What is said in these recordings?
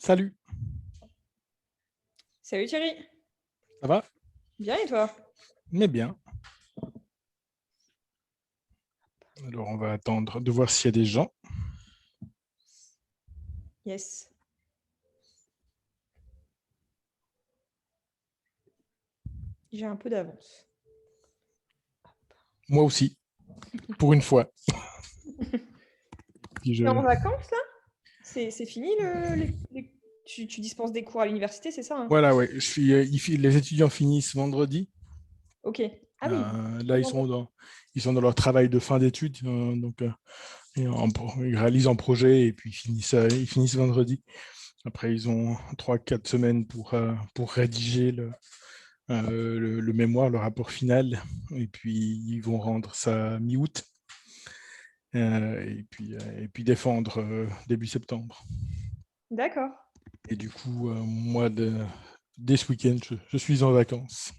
Salut, Salut Thierry, ça va? bien et toi? Mais bien. Alors, on va attendre de voir s'il y a des gens. Yes. J'ai un peu d'avance. Moi aussi, pour une fois. Puis T'es en je... vacances là? C'est fini tu dispenses des cours à l'université, c'est ça, hein? Voilà, ouais. Les étudiants finissent vendredi. Ok. Ah oui. Là, ils sont dans leur travail de fin d'études. Ils réalisent un projet et puis ils finissent vendredi. Après, ils ont 3-4 semaines pour rédiger le mémoire, le rapport final. Et puis, ils vont rendre ça mi-août. Et puis défendre début septembre. D'accord. Et du coup, dès ce week-end, je suis en vacances.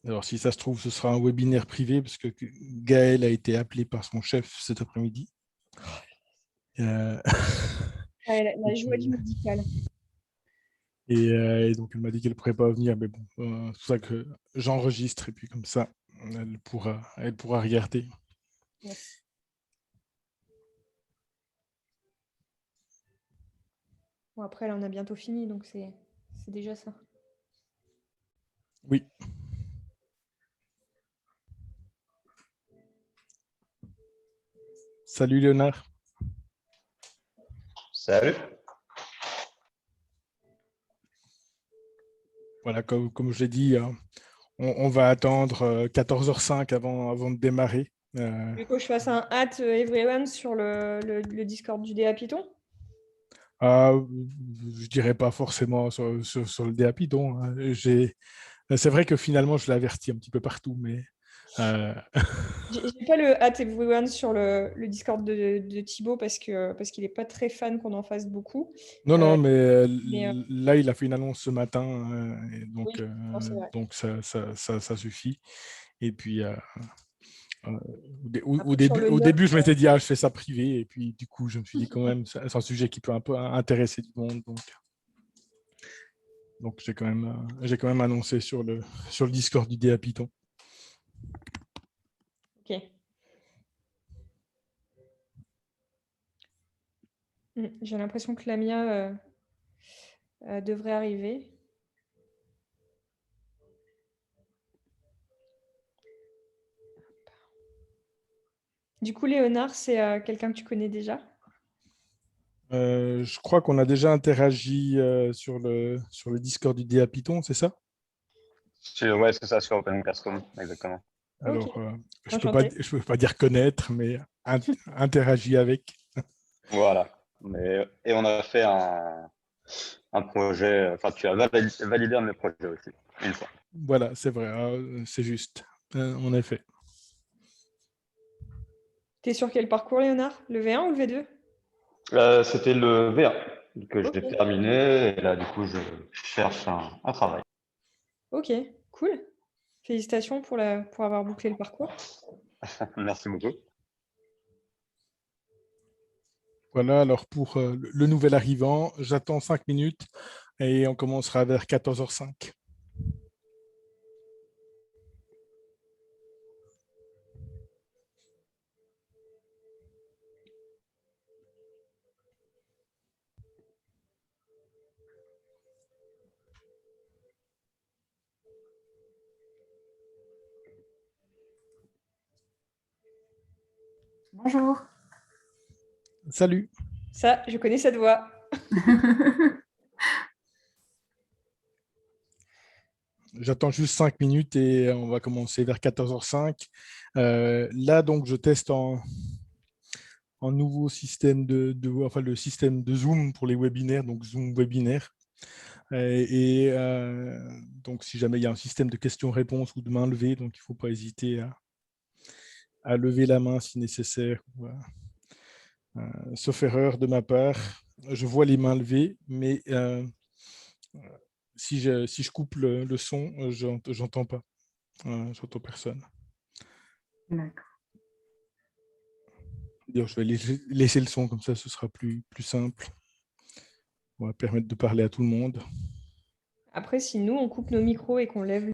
Alors, si ça se trouve, ce sera un webinaire privé parce que Gaël a été appelé par son chef cet après-midi. Euh, Ouais, et, la joie du puis, médical. et donc, elle m'a dit qu'elle ne pourrait pas venir, mais bon, c'est pour ça que j'enregistre et puis comme ça, elle pourra regarder. Yes. Bon, après, là, on a bientôt fini, donc c'est déjà ça. Oui. Salut Léonard. Salut. Voilà, comme je l'ai dit, on va attendre 14h05 avant de démarrer. Tu veux que je fasse un everyone sur le Discord du DA Python? Ah, je dirais pas forcément sur le DA Python, hein. C'est vrai que finalement, je l'ai averti un petit peu partout, mais J'ai pas le everyone sur le Discord de Thibaut parce qu'il est pas très fan qu'on en fasse beaucoup. non, Euh, non, mais mais là, il a fait une annonce ce matin, et oui, non, c'est vrai. donc ça suffit. Et puis, Après, sur le au 9, début, je m'étais dit, ah, je fais ça privé, et puis du coup, je me suis dit quand même, c'est un sujet qui peut un peu intéresser du monde, donc j'ai quand même annoncé sur le Discord du DA Python. ok. J'ai l'impression que la Mia devrait arriver. Du coup, Léonard, c'est quelqu'un que tu connais déjà? Je crois qu'on a déjà interagi sur le Discord du DA Python, c'est ça? Ouais, c'est ça, sur Open Classroom, exactement. Ok, Alors, enchanté. je peux pas dire connaître, mais interagi avec. Voilà. Et on a fait un projet, enfin, tu as validé un de mes projets aussi, une fois. Voilà, c'est vrai, c'est juste, en effet. T'es sur quel parcours, Léonard? Le V1 ou le V2? C'était le V1 que Ok, j'ai terminé, et là, du coup, je cherche un travail. ok, cool. Félicitations pour avoir bouclé le parcours. Merci beaucoup. Voilà, alors pour le nouvel arrivant, j'attends 5 minutes et on commencera vers 14h05. Bonjour. Salut, Ça, je connais cette voix. j'attends juste 5 minutes et on va commencer vers 14h05. Là, donc, je teste un nouveau système enfin, le système de Zoom pour les webinaires, donc Zoom webinaire. Donc, si jamais il y a un système de questions-réponses ou de main levée, donc il ne faut pas hésiter à lever la main si nécessaire Sauf erreur de ma part, je vois les mains levées, mais si je coupe le son, j'entends pas. J'entends personne. D'accord. D'ailleurs, je vais laisser le son, comme ça, ce sera plus simple. On va permettre de parler à tout le monde. Après, si nous, on coupe nos micros et qu'on lève...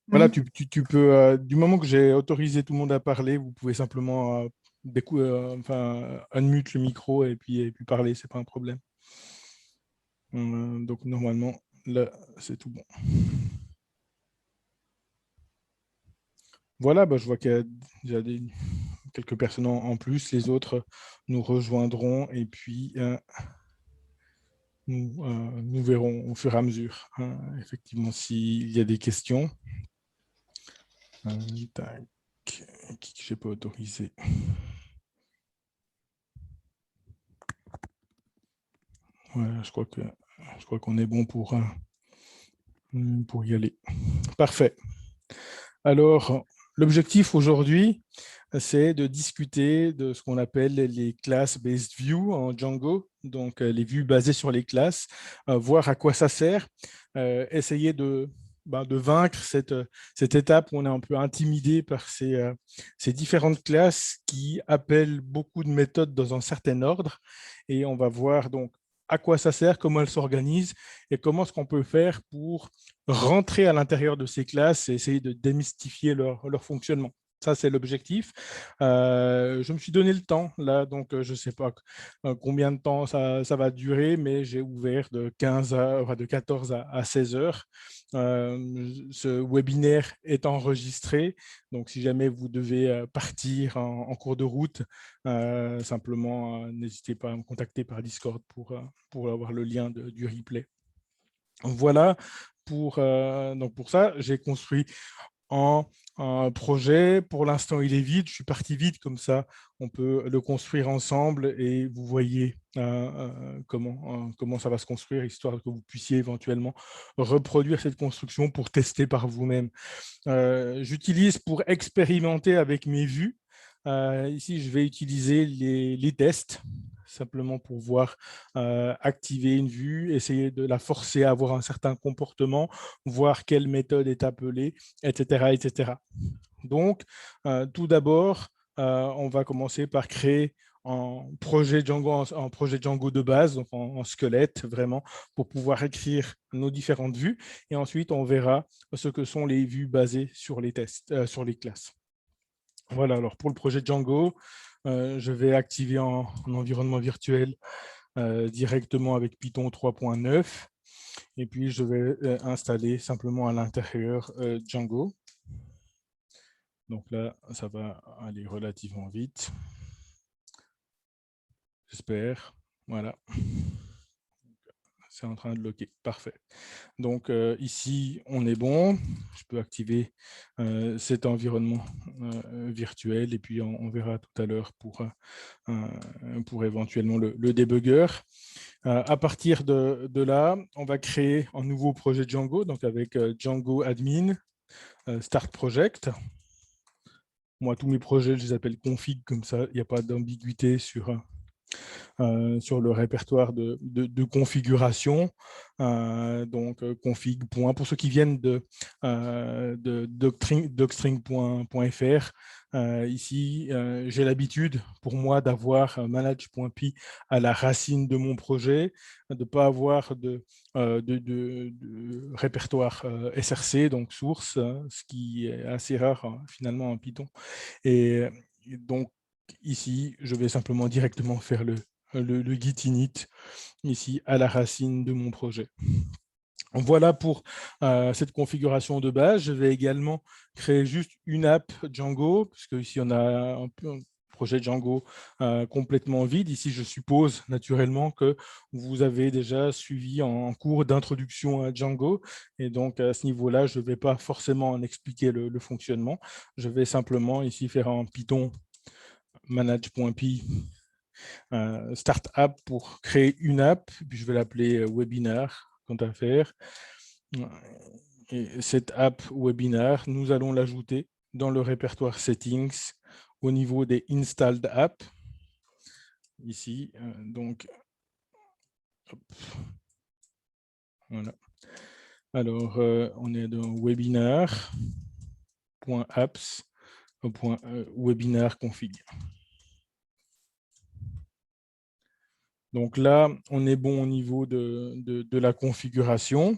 Voilà, Oui. tu peux, du moment que j'ai autorisé tout le monde à parler, vous pouvez simplement unmute le micro et puis parler, c'est pas un problème. Donc normalement, là, c'est tout bon. Voilà, je vois qu'il y a déjà quelques personnes en plus. Les autres nous rejoindront et puis nous verrons au fur et à mesure, effectivement, s'il y a des questions. Tac, qui que je n'ai pas autorisé. Voilà, je crois qu'on est bon pour y aller. Parfait. Alors, l'objectif aujourd'hui, c'est de discuter de ce qu'on appelle les class-based views en Django, donc les vues basées sur les classes, voir à quoi ça sert, essayer de vaincre cette étape où on est un peu intimidé par ces différentes classes qui appellent beaucoup de méthodes dans un certain ordre. Et on va voir donc à quoi ça sert, comment elles s'organisent et comment est-ce qu'on peut faire pour rentrer à l'intérieur de ces classes et essayer de démystifier leur fonctionnement. Ça, c'est l'objectif. Je me suis donné le temps, là, donc je ne sais pas combien de temps ça va durer, mais j'ai ouvert de 14 à 16 heures. Ce webinaire est enregistré, donc si jamais vous devez partir en cours de route, simplement n'hésitez pas à me contacter par Discord pour avoir le lien du replay. Voilà, pour ça, j'ai construit un projet. Pour l'instant, il est vide. Je suis parti vite, comme ça, on peut le construire ensemble et vous voyez comment ça va se construire, histoire que vous puissiez éventuellement reproduire cette construction pour tester par vous-même. J'utilise pour expérimenter avec mes vues. Ici, je vais utiliser les tests, simplement pour voir activer une vue, essayer de la forcer à avoir un certain comportement, voir quelle méthode est appelée, etc. etc. Donc, tout d'abord, on va commencer par créer un projet Django de base, donc en squelette, vraiment, pour pouvoir écrire nos différentes vues. Et ensuite, on verra ce que sont les vues basées sur les tests, sur les classes. Voilà, alors pour le projet Django, je vais activer en environnement virtuel directement avec Python 3.9. Et puis, je vais installer simplement à l'intérieur Django. Donc là, ça va aller relativement vite. J'espère. Voilà. C'est en train de loquer. Parfait. Donc ici, on est bon. Je peux activer cet environnement virtuel et puis on verra tout à l'heure pour éventuellement le débugger. À partir de là, on va créer un nouveau projet Django, donc avec Django Admin, Start Project. Moi, tous mes projets, je les appelle config, comme ça, il n'y a pas d'ambiguïté sur le répertoire de configuration. Donc, config. Pour ceux qui viennent de docstring.fr, ici, j'ai l'habitude, pour moi, d'avoir manage.py à la racine de mon projet, de ne pas avoir de répertoire SRC, donc source, ce qui est assez rare finalement en Python. Et donc, ici, je vais simplement directement faire le git init ici à la racine de mon projet. Voilà pour cette configuration de base. Je vais également créer juste une app Django, parce que ici on a un projet Django complètement vide. Ici, je suppose naturellement que vous avez déjà suivi en cours d'introduction à Django. Et donc, à ce niveau-là, je ne vais pas forcément en expliquer le fonctionnement. Je vais simplement ici faire un Python manage.py start app pour créer une app. Puis je vais l'appeler webinar, quant à faire. Et cette app webinar, nous allons l'ajouter dans le répertoire settings au niveau des installed apps. ici. Donc, hop, voilà. Alors, on est dans webinar.apps.webinar config. Donc là, on est bon au niveau de la configuration.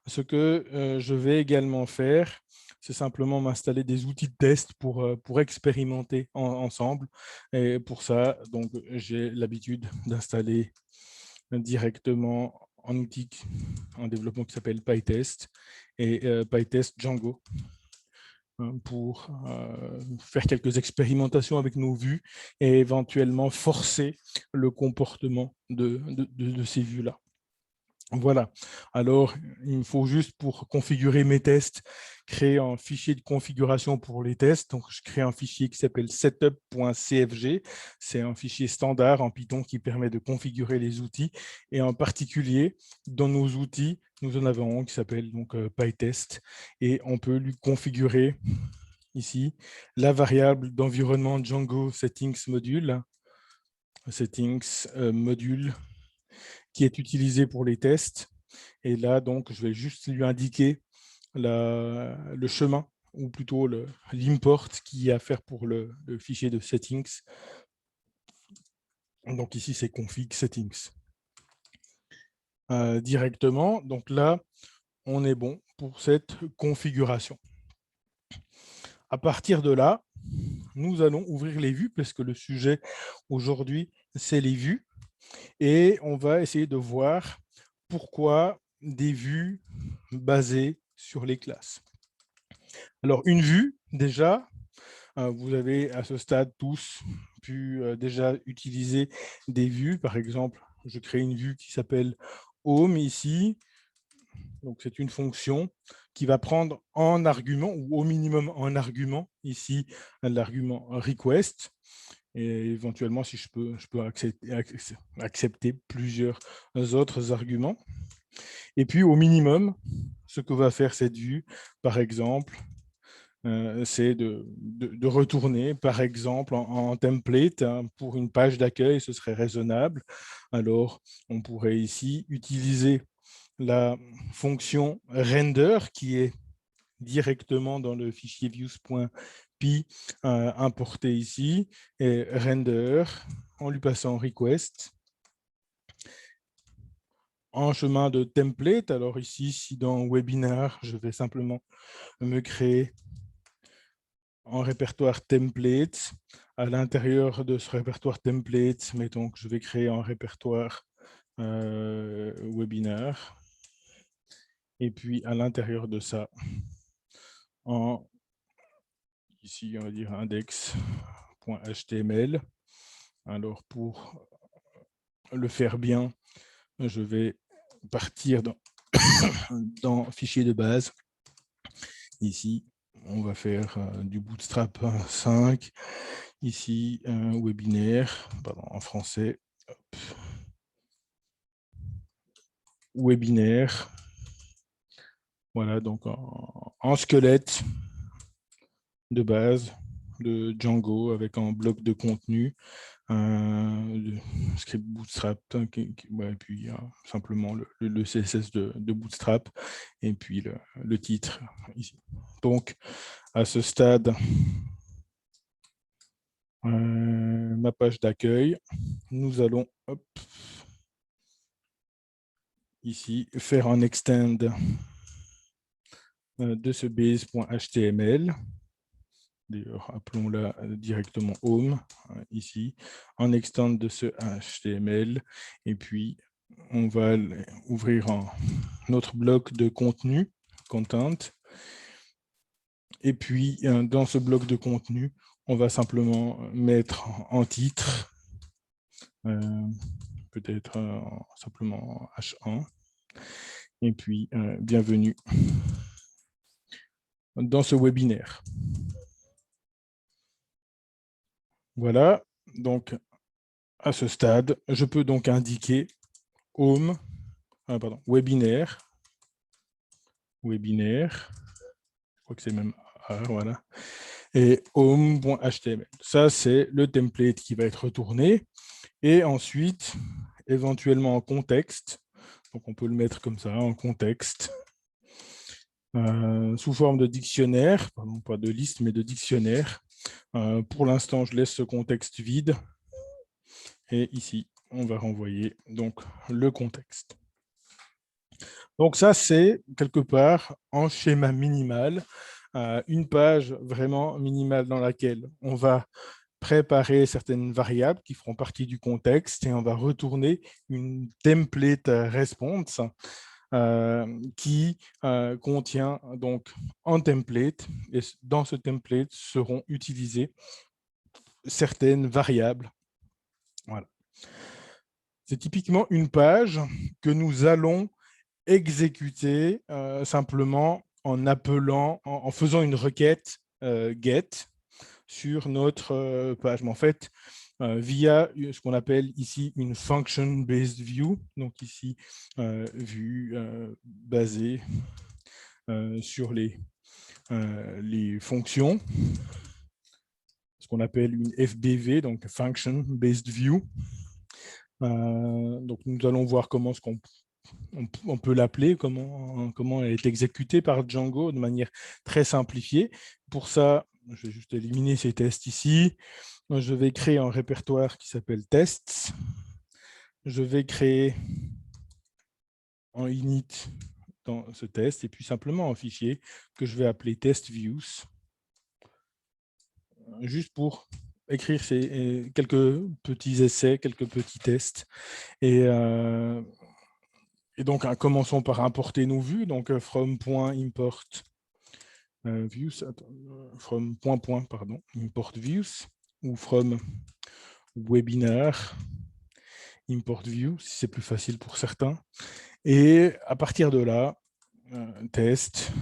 Ce que je vais également faire, c'est simplement m'installer des outils de test pour expérimenter ensemble. Et pour ça, donc, j'ai l'habitude d'installer directement un outil en développement qui s'appelle PyTest et PyTest Django pour faire quelques expérimentations avec nos vues et éventuellement forcer le comportement de ces vues-là. Voilà. Alors, il me faut juste pour configurer mes tests, créer un fichier de configuration pour les tests. Donc, je crée un fichier qui s'appelle setup.cfg. C'est un fichier standard en Python qui permet de configurer les outils. Et en particulier, dans nos outils, nous en avons un qui s'appelle donc PyTest. Et on peut lui configurer ici la variable d'environnement Django settings module qui est utilisé pour les tests. Et là, donc, je vais juste lui indiquer le chemin, ou plutôt l'import qu'il y a à faire pour le fichier de settings. Donc ici, c'est config settings. Directement, donc là, on est bon pour cette configuration. À partir de là, nous allons ouvrir les vues, parce que le sujet aujourd'hui, c'est les vues. Et on va essayer de voir pourquoi des vues basées sur les classes. Alors, une vue, déjà, vous avez à ce stade tous pu déjà utiliser des vues. Par exemple, je crée une vue qui s'appelle Home ici. Donc, c'est une fonction qui va prendre en argument, ou au minimum en argument, ici, l'argument request. Et éventuellement, si je peux accepter plusieurs autres arguments. Et puis, au minimum, ce que va faire cette vue, par exemple, c'est de retourner, par exemple, en template pour une page d'accueil, ce serait raisonnable. Alors, on pourrait ici utiliser la fonction render qui est directement dans le fichier views.py importé ici, et render en lui passant request. En chemin de template, alors ici, si dans webinar, je vais simplement me créer un répertoire template. À l'intérieur de ce répertoire template, mettons que je vais créer un répertoire webinar. Et puis, à l'intérieur de ça, ici, on va dire index.html. Alors, pour le faire bien, je vais partir dans fichier de base. Ici, on va faire du Bootstrap 5. Ici, un webinaire, pardon, en français. Hop. Webinaire. Voilà, donc en squelette de base de Django avec un bloc de contenu, de script Bootstrap, et puis simplement le CSS de Bootstrap, et puis le titre ici. Donc, à ce stade, ma page d'accueil, nous allons ici faire un extend de ce base.html. D'ailleurs, appelons-la directement home, ici, en extend de ce HTML, et puis on va ouvrir un autre bloc de contenu, content, et puis dans ce bloc de contenu, on va simplement mettre en titre, peut-être simplement H1, et puis bienvenue dans ce webinaire. Voilà, donc à ce stade, je peux donc indiquer home, webinaire, je crois que c'est même voilà, et home.html. Ça, c'est le template qui va être retourné. Et ensuite, éventuellement en contexte. Donc, on peut le mettre comme ça, en contexte, sous forme de dictionnaire, pardon, pas de liste, mais de dictionnaire. Pour l'instant, je laisse ce contexte vide. Et ici, on va renvoyer donc le contexte. Donc ça, c'est quelque part en schéma minimal, une page vraiment minimale dans laquelle on va préparer certaines variables qui feront partie du contexte et on va retourner une template response qui contient donc un template, et dans ce template seront utilisées certaines variables. Voilà. C'est typiquement une page que nous allons exécuter simplement en appelant, en faisant une requête get sur notre page. Mais en fait, via ce qu'on appelle ici une function-based view, donc ici, vue basée sur les fonctions, ce qu'on appelle une FBV, donc function-based view. Donc, nous allons voir comment on peut l'appeler, comment elle est exécutée par Django de manière très simplifiée. Pour ça, je vais juste éliminer ces tests ici. Je vais créer un répertoire qui s'appelle tests. Je vais créer un init dans ce test et puis simplement un fichier que je vais appeler testviews, juste pour écrire quelques petits essais, quelques petits tests. Et donc, commençons par importer nos vues. Donc, from.import views, from import views, ou from webinar import view, si c'est plus facile pour certains. Et à partir de là, test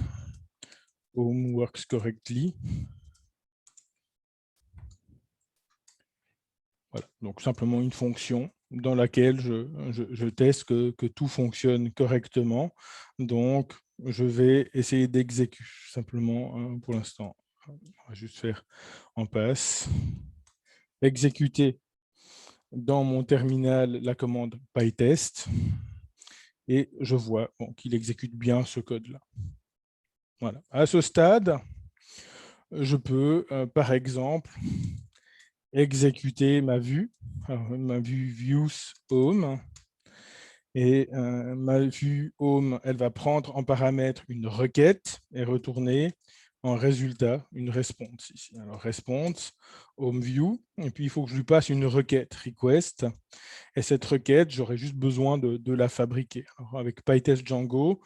home works correctly. Voilà, donc simplement une fonction dans laquelle je teste que tout fonctionne correctement. Donc, je vais essayer d'exécuter simplement, pour l'instant, on va juste faire en passe, exécuter dans mon terminal la commande pytest et je vois qu'il exécute bien ce code-là. Voilà. À ce stade, je peux, par exemple, exécuter ma vue views home. Et ma vue home, elle va prendre en paramètre une requête et retourner en résultat une response ici. Alors response, home view, et puis il faut que je lui passe une requête request. Et cette requête, j'aurai juste besoin de la fabriquer. Alors, avec PyTest Django,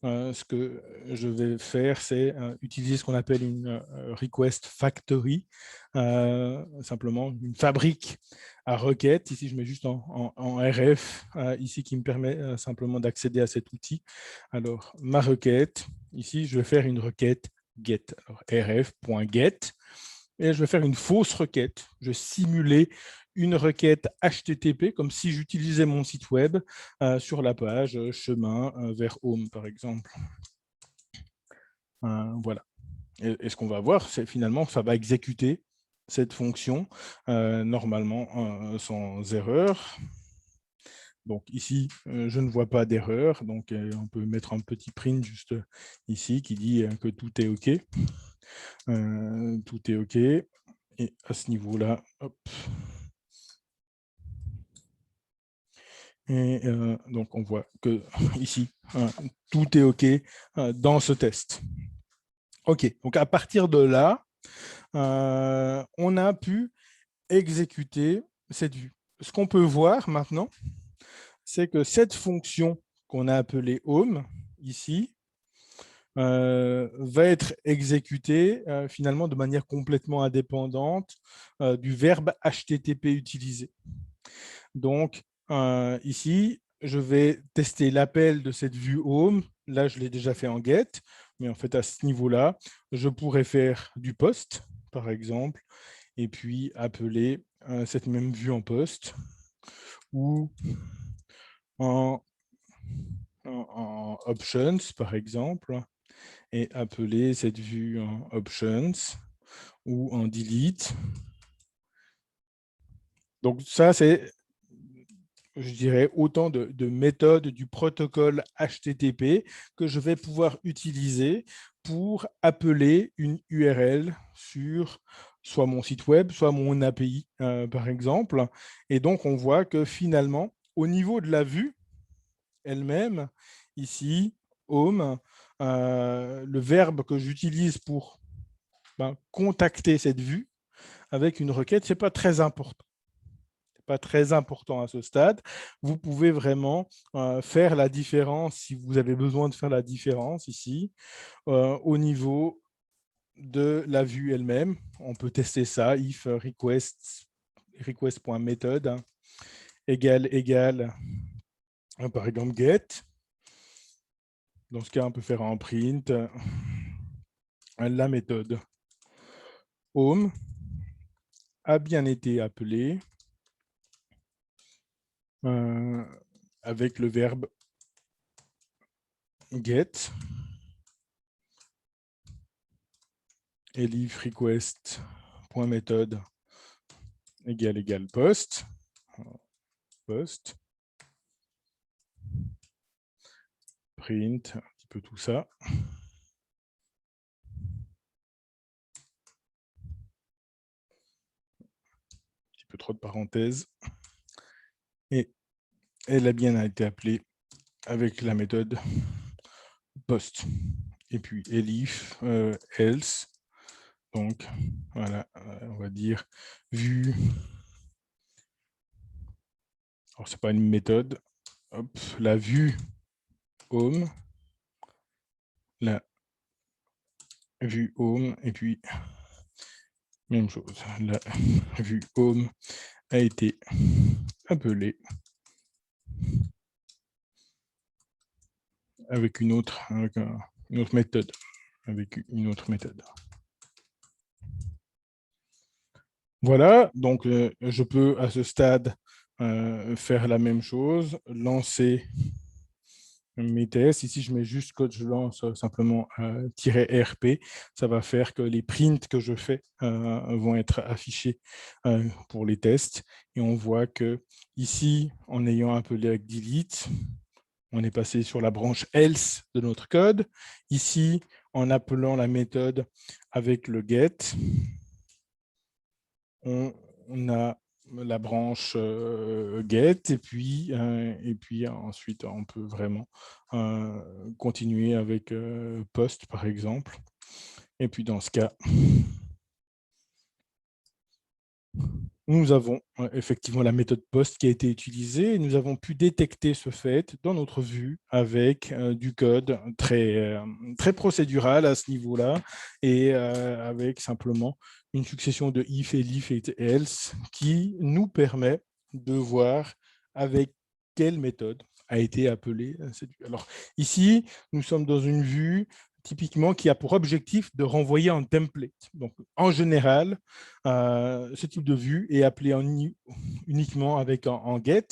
ce que je vais faire, c'est utiliser ce qu'on appelle une request factory, simplement une fabrique à requête. Ici, je mets juste en RF, ici, qui me permet simplement d'accéder à cet outil. Alors, ma requête, ici, je vais faire une requête get. Alors, rf.get, et je vais faire une fausse requête. Je vais simuler une requête HTTP, comme si j'utilisais mon site web sur la page chemin vers home, par exemple. Voilà. Et ce qu'on va voir, c'est finalement, ça va exécuter cette fonction normalement sans erreur. Donc ici, je ne vois pas d'erreur. Donc on peut mettre un petit print juste ici qui dit que tout est OK. Tout est OK. Et à ce niveau-là, hop. Et donc, on voit que ici, tout est OK dans ce test. OK, donc à partir de là, on a pu exécuter cette vue. Ce qu'on peut voir maintenant, c'est que cette fonction qu'on a appelée home, ici, va être exécutée finalement de manière complètement indépendante du verbe HTTP utilisé. Donc, ici, je vais tester l'appel de cette vue home. Là, je l'ai déjà fait en get, mais en fait, à ce niveau-là, je pourrais faire du post, par exemple, et puis appeler cette même vue en post, ou en options, par exemple, et appeler cette vue en options, ou en delete. Donc ça, c'est je dirais, autant de méthodes du protocole HTTP que je vais pouvoir utiliser pour appeler une URL sur soit mon site web, soit mon API, par exemple. Et donc, on voit que finalement, au niveau de la vue elle-même, ici, home, le verbe que j'utilise pour contacter cette vue avec une requête, ce n'est pas très important. Pas très important à ce stade. Vous pouvez vraiment faire la différence si vous avez besoin de faire la différence ici au niveau de la vue elle-même. On peut tester ça, if request.method égale par exemple get. Dans ce cas, on peut faire un print la méthode home a bien été appelée avec le verbe get et elif request.method égale post. Post. Print, un petit peu tout ça. Un petit peu trop de parenthèses. Et elle a bien été appelée avec la méthode post. Et puis elif else. Donc, voilà, on va dire vue. Alors, ce n'est pas une méthode. Hop, la vue home. La vue home. Et puis, même chose. La vue home a été appelée avec une autre méthode. Voilà, donc je peux à ce stade faire la même chose, lancer mes tests. Ici, je mets juste code, je lance simplement -rp. Ça va faire que les prints que je fais vont être affichés pour les tests. Et on voit que ici, en ayant appelé avec delete, on est passé sur la branche else de notre code. Ici, en appelant la méthode avec le get, on a la branche get et puis ensuite on peut vraiment continuer avec post par exemple. Et puis dans ce cas, nous avons effectivement la méthode post qui a été utilisée et nous avons pu détecter ce fait dans notre vue avec du code très procédural à ce niveau-là et avec simplement une succession de if, elif et else qui nous permet de voir avec quelle méthode a été appelée cette vue. Alors ici, nous sommes dans une vue typiquement qui a pour objectif de renvoyer un template. Donc, en général, ce type de vue est appelé uniquement avec un get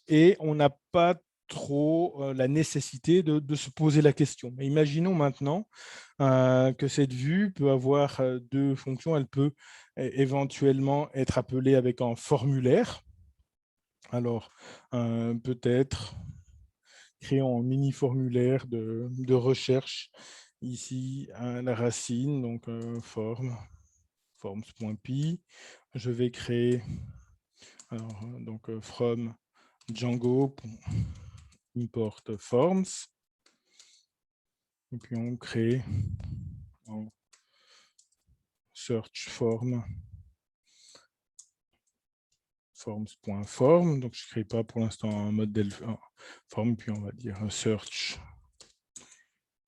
et on n'a pas trop la nécessité de se poser la question. Mais imaginons maintenant que cette vue peut avoir deux fonctions. Elle peut éventuellement être appelée avec un formulaire. Alors, peut-être créons un mini-formulaire de recherche ici à la racine, donc forms.py. Je vais créer donc from Django import forms. Et puis on crée en search form forms.form. Donc je ne crée pas pour l'instant un modèle form, puis on va dire search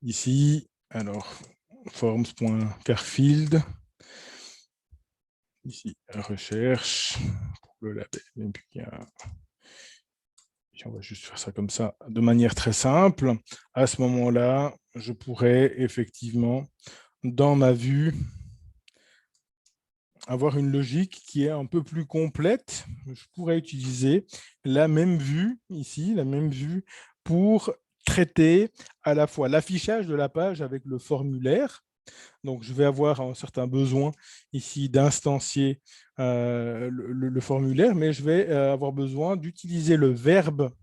ici. Alors forms.carfield. Ici, recherche pour le label. Et puis on va juste faire ça comme ça, de manière très simple. À ce moment-là, je pourrais effectivement, dans ma vue, avoir une logique qui est un peu plus complète. Je pourrais utiliser la même vue ici, la même vue pour traiter à la fois l'affichage de la page avec le formulaire Donc, je vais avoir un certain besoin ici d'instancier le formulaire, mais je vais avoir besoin d'utiliser le verbe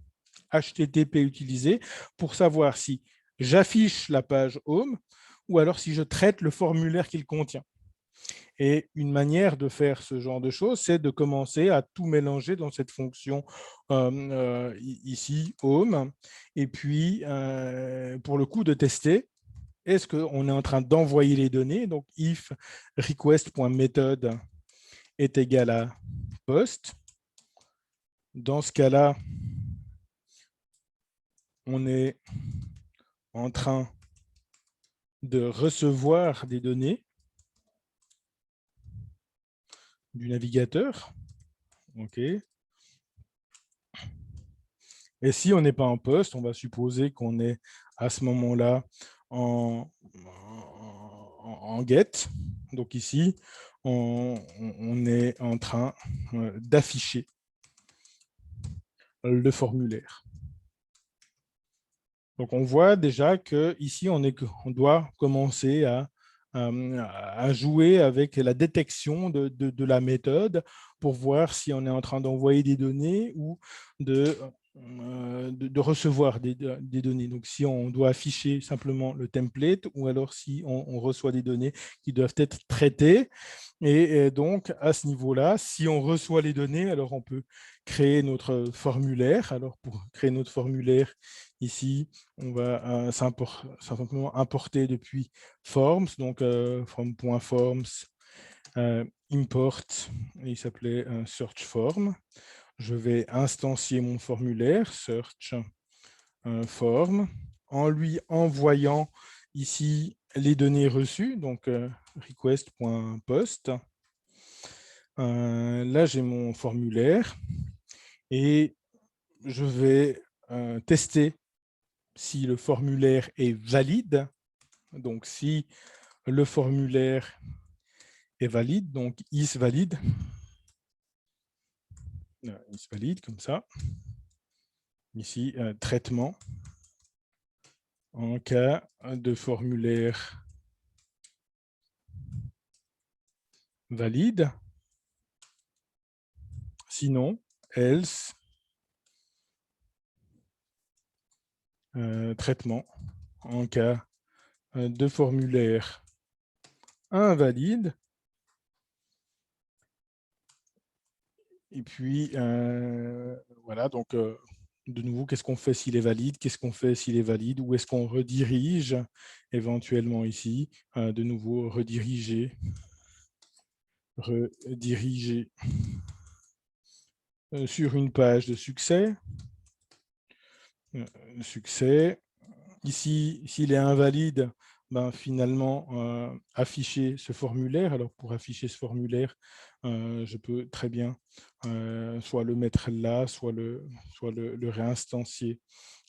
HTTP utilisé pour savoir si j'affiche la page Home ou alors si je traite le formulaire qu'il contient. Et une manière de faire ce genre de choses, c'est de commencer à tout mélanger dans cette fonction ici, Home. Et puis, pour le coup de tester, est-ce qu'on est en train d'envoyer les données? Donc, if request.method est égal à post. Dans ce cas-là, on est en train de recevoir des données du navigateur. OK. Et si on n'est pas en poste, on va supposer qu'on est à ce moment-là en get. Donc ici, on est en train d'afficher le formulaire. Donc on voit déjà qu'ici, on doit commencer à jouer avec la détection de la méthode pour voir si on est en train d'envoyer des données ou de recevoir des données. Donc, si on doit afficher simplement le template ou alors si on reçoit des données qui doivent être traitées. Et donc, à ce niveau-là, si on reçoit les données, alors on peut créer notre formulaire. Alors, pour créer notre formulaire, ici, on va simplement importer depuis forms, donc from.forms, import, il s'appelait search form. Je vais instancier mon formulaire, search form, en lui envoyant ici les données reçues, donc request.post. Là, j'ai mon formulaire et je vais tester si le formulaire est valide. Donc, si le formulaire est valide, donc is valide, comme ça. Ici, traitement en cas de formulaire valide. Sinon, else, traitement en cas de formulaire invalide. Et puis, voilà, donc de nouveau, qu'est-ce qu'on fait s'il est valide? Qu'est-ce qu'on fait s'il est valide? Où est-ce qu'on redirige éventuellement ici? De nouveau, rediriger sur une page de succès. Succès. Ici, s'il est invalide, ben, finalement, afficher ce formulaire. Alors, pour afficher ce formulaire, je peux très bien soit le mettre là, soit le réinstancier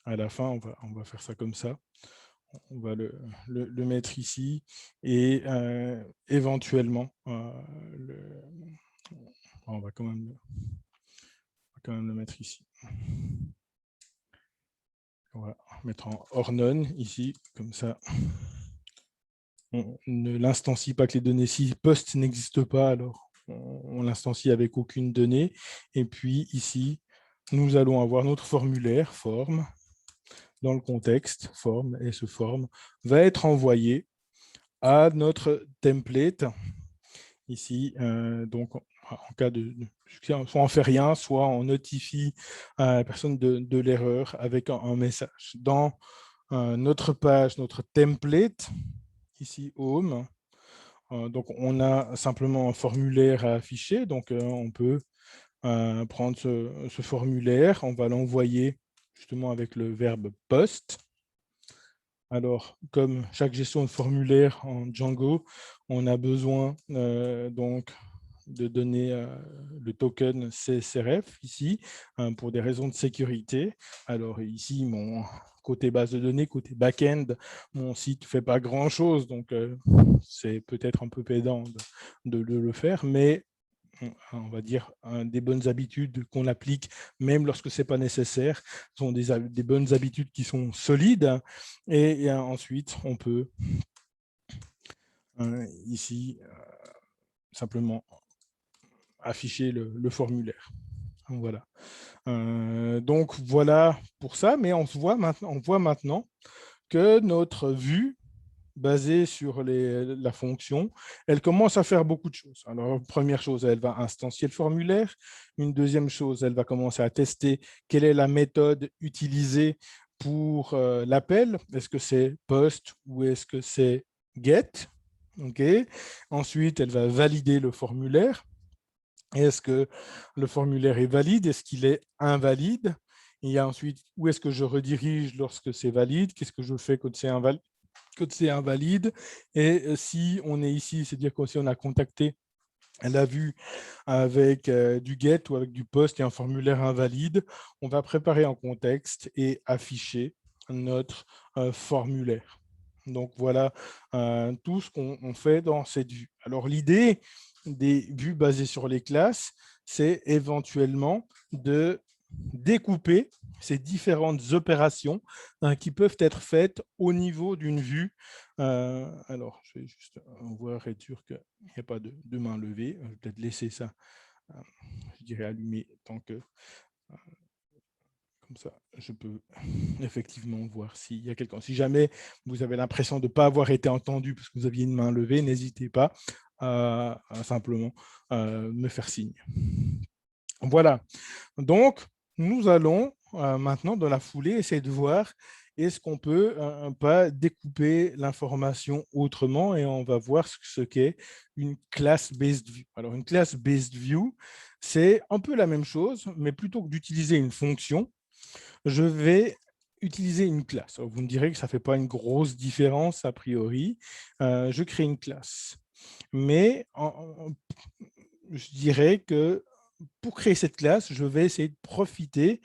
à la fin. On va faire ça comme ça. On va le mettre ici et éventuellement, on va quand même le mettre ici. On va mettre en or none ici, comme ça. On ne l'instancie pas que les données. Si post n'existe pas, alors on l'instancie avec aucune donnée. Et puis ici, nous allons avoir notre formulaire, form, dans le contexte, form, et ce form va être envoyé à notre template. Ici, donc en cas de soit on ne fait rien, soit on notifie à la personne de l'erreur avec un message. Dans notre page, notre template, ici home, donc on a simplement un formulaire à afficher, donc on peut prendre ce formulaire, on va l'envoyer justement avec le verbe post. Alors, comme chaque gestion de formulaire en Django, on a besoin donc de donner le token CSRF ici pour des raisons de sécurité. Alors ici, mon côté base de données, côté back-end, mon site ne fait pas grand-chose, donc c'est peut-être un peu pédant de le faire, mais on va dire, des bonnes habitudes qu'on applique même lorsque ce n'est pas nécessaire, sont des bonnes habitudes qui sont solides, et ensuite on peut ici, simplement afficher le formulaire. Voilà. Donc, voilà pour ça, mais on voit maintenant que notre vue basée sur la fonction, elle commence à faire beaucoup de choses. Alors, première chose, elle va instancier le formulaire. Une deuxième chose, elle va commencer à tester quelle est la méthode utilisée pour l'appel. Est-ce que c'est post ou est-ce que c'est get? Okay. Ensuite, elle va valider le formulaire. Est-ce que le formulaire est valide? Est-ce qu'il est invalide? Et ensuite, où est-ce que je redirige lorsque c'est valide? Qu'est-ce que je fais quand c'est invalide? Et si on est ici, c'est-à-dire que si on a contacté la vue avec du get ou avec du post et un formulaire invalide, on va préparer un contexte et afficher notre formulaire. Donc, voilà tout ce qu'on fait dans cette vue. Alors, l'idée des vues basées sur les classes, c'est éventuellement de découper ces différentes opérations qui peuvent être faites au niveau d'une vue. Alors, je vais juste voir, être sûr qu'il n'y a pas de main levée. Je vais peut-être laisser ça, je dirais, allumé tant que... Comme ça, je peux effectivement voir s'il y a quelqu'un. Si jamais vous avez l'impression de ne pas avoir été entendu parce que vous aviez une main levée, n'hésitez pas à simplement me faire signe. Voilà. Donc, nous allons maintenant, dans la foulée, essayer de voir est-ce qu'on peut pas découper l'information autrement, et on va voir ce qu'est une class-based view. Alors, une class-based view, c'est un peu la même chose, mais plutôt que d'utiliser une fonction, je vais utiliser une classe. Alors, vous me direz que ça ne fait pas une grosse différence a priori. Je crée une classe. Mais je dirais que pour créer cette classe, je vais essayer de profiter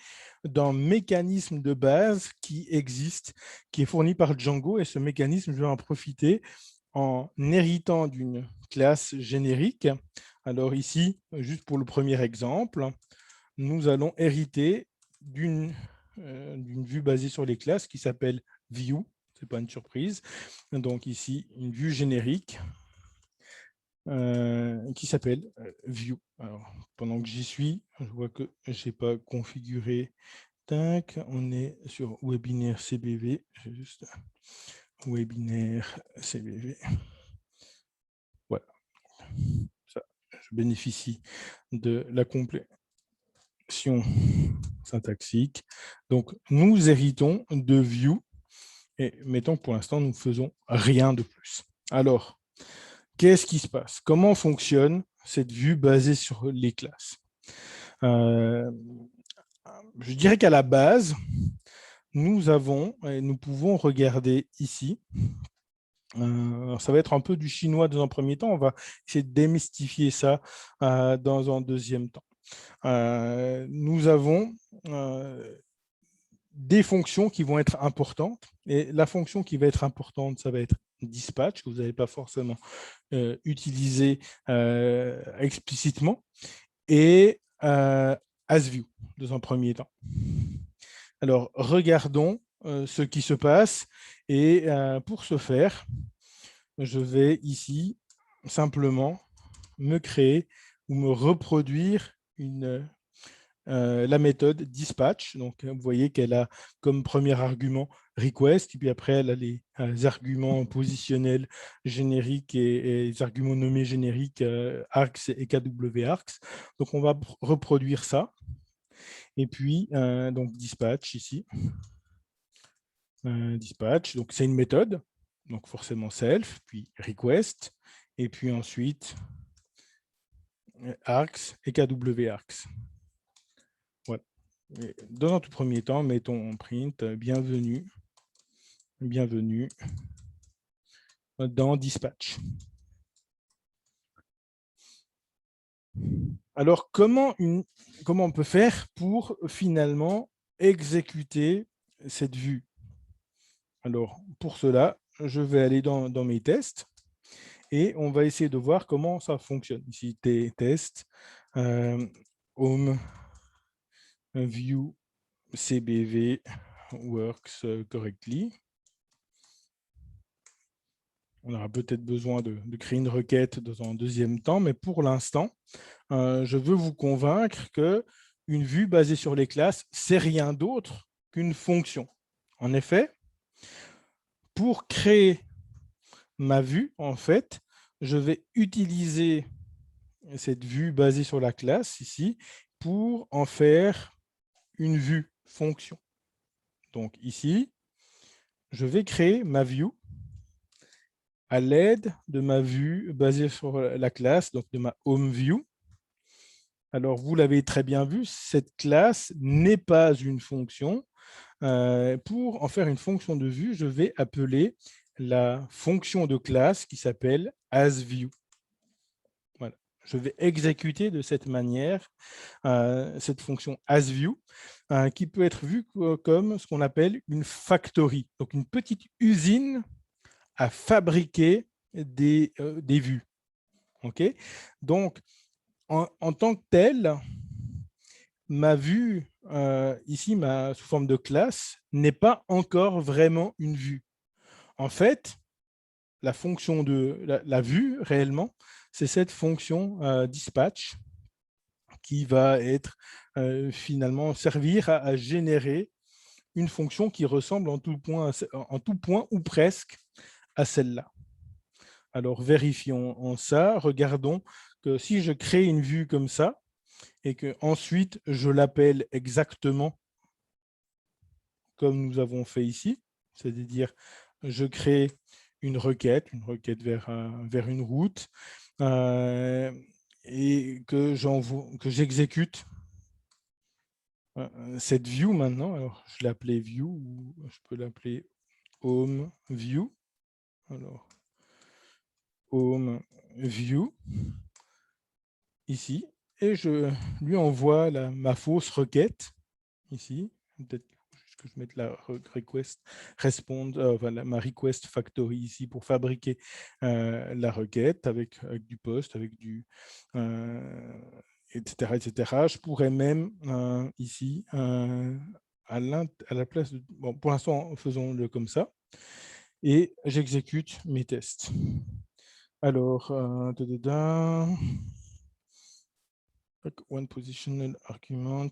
d'un mécanisme de base qui existe, qui est fourni par Django. Et ce mécanisme, je vais en profiter en héritant d'une classe générique. Alors ici, juste pour le premier exemple, nous allons hériter d'une vue basée sur les classes qui s'appelle View. Ce n'est pas une surprise. Donc ici, une vue générique qui s'appelle View. Alors, pendant que j'y suis, je vois que je n'ai pas configuré. Tac, on est sur webinaire CBV. J'ai juste webinaire CBV. Voilà. Ça, je bénéficie de la complétion syntaxique. Donc, nous héritons de View et mettons que pour l'instant, nous ne faisons rien de plus. Alors, qu'est-ce qui se passe? Comment fonctionne cette vue basée sur les classes? Je dirais qu'à la base, nous pouvons regarder ici. Ça va être un peu du chinois dans un premier temps. On va essayer de démystifier ça dans un deuxième temps. Nous avons des fonctions qui vont être importantes. Et la fonction qui va être importante, ça va être dispatch, que vous n'avez pas forcément utilisé explicitement, et asView, dans un premier temps. Alors, regardons ce qui se passe. Et pour ce faire, je vais ici simplement me créer ou me reproduire la méthode dispatch. Donc, vous voyez qu'elle a comme premier argument request, et puis après, elle a les arguments positionnels génériques et les arguments nommés génériques args et kwargs. Donc, on va reproduire ça. Et puis, donc, dispatch ici. Dispatch, donc c'est une méthode, donc forcément self, puis request, et puis ensuite args et kwargs. Voilà. Et dans un tout premier temps, mettons en print bienvenue dans dispatch. Alors, comment on peut faire pour finalement exécuter cette vue? Alors, pour cela, je vais aller dans mes tests et on va essayer de voir comment ça fonctionne. Ici, test, home, view, CBV works correctly. On aura peut-être besoin de créer une requête dans un deuxième temps, mais pour l'instant, je veux vous convaincre qu'une vue basée sur les classes, c'est rien d'autre qu'une fonction. En effet, pour créer ma vue, en fait, je vais utiliser cette vue basée sur la classe ici pour en faire une vue fonction. Donc ici, je vais créer ma view à l'aide de ma vue basée sur la classe, donc de ma home view. Alors, vous l'avez très bien vu, cette classe n'est pas une fonction. Pour en faire une fonction de vue, je vais appeler la fonction de classe qui s'appelle asView. Voilà. Je vais exécuter de cette manière cette fonction asView qui peut être vue comme ce qu'on appelle une factory, donc une petite usine à fabriquer des vues. Okay, donc, en tant que telle, ma vue ici, sous forme de classe, n'est pas encore vraiment une vue. En fait, la fonction de la vue, réellement, c'est cette fonction dispatch qui va être finalement servir à générer une fonction qui ressemble en tout point ou presque à celle-là. Alors, vérifions ça. Regardons que si je crée une vue comme ça et que ensuite je l'appelle exactement comme nous avons fait ici, c'est-à-dire je crée une requête vers une route et que j'exécute cette view maintenant. Alors, je l'appelais view ou je peux l'appeler home view. Alors, home view ici, et je lui envoie ma fausse requête ici. Peut-être que je mette la request respond, ma request factory ici pour fabriquer la requête avec du post, avec du etc., etc. Je pourrais même ici à la place de, bon, pour l'instant faisons-le comme ça et j'exécute mes tests. Alors, one positional argument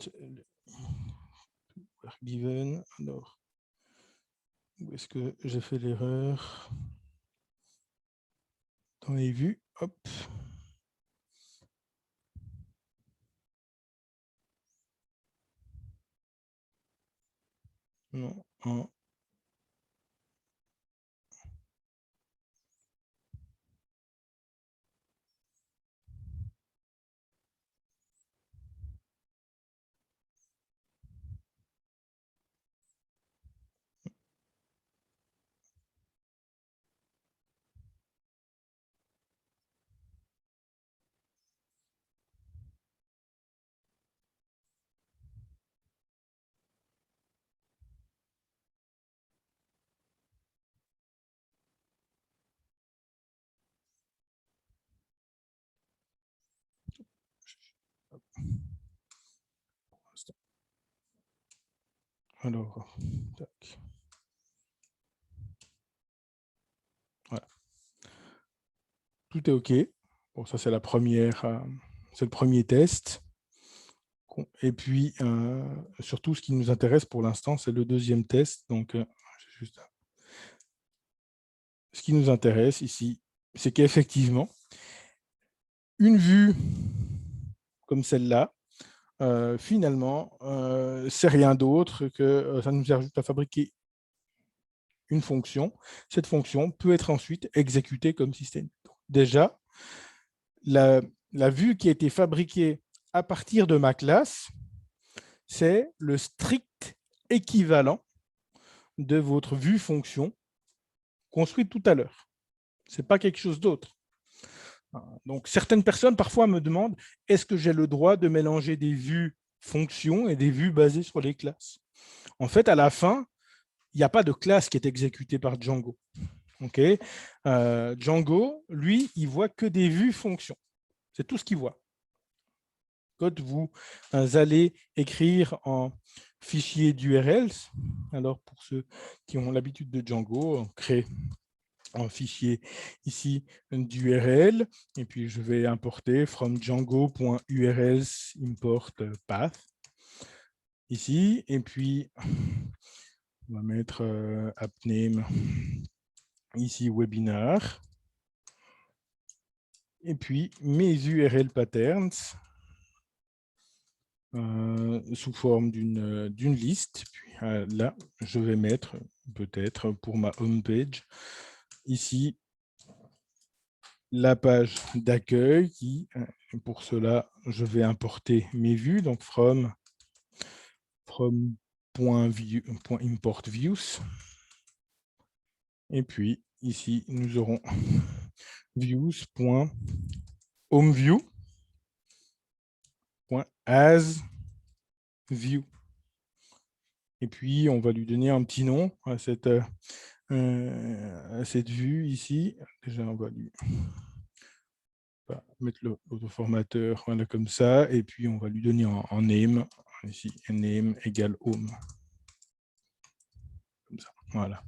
given. Alors, où est-ce que j'ai fait l'erreur? Dans les vues, hop. Non, un. Alors, tac. Voilà. Tout est OK. Bon, ça, c'est la première, c'est le premier test. Et puis, surtout, ce qui nous intéresse pour l'instant, c'est le deuxième test. Donc, ce qui nous intéresse ici, c'est qu'effectivement, une vue comme celle-là, finalement, c'est rien d'autre que ça nous ajoute à fabriquer une fonction. Cette fonction peut être ensuite exécutée comme système. Déjà, la vue qui a été fabriquée à partir de ma classe, c'est le strict équivalent de votre vue fonction construite tout à l'heure. Ce n'est pas quelque chose d'autre. Donc, certaines personnes parfois me demandent est-ce que j'ai le droit de mélanger des vues fonctions et des vues basées sur les classes? En fait, à la fin, il n'y a pas de classe qui est exécutée par Django. Okay. Django, lui, il voit que des vues fonctions. C'est tout ce qu'il voit. Quand vous allez écrire en fichier d'URLs, alors pour ceux qui ont l'habitude de Django, on crée un fichier ici d'URL, et puis je vais importer from django.urls import path ici, et puis on va mettre appname ici webinar, et puis mes URL patterns sous forme d'une liste. Puis là, je vais mettre peut-être pour ma home page ici la page d'accueil qui, pour cela, je vais importer mes vues, donc from.import views. Et puis ici, nous aurons views.homeview.asView. Et puis, on va lui donner un petit nom à cette vue ici. Déjà, on va lui mettre l'autoformateur voilà, comme ça. Et puis, on va lui donner en name. Ici, name égale home. Comme ça, voilà.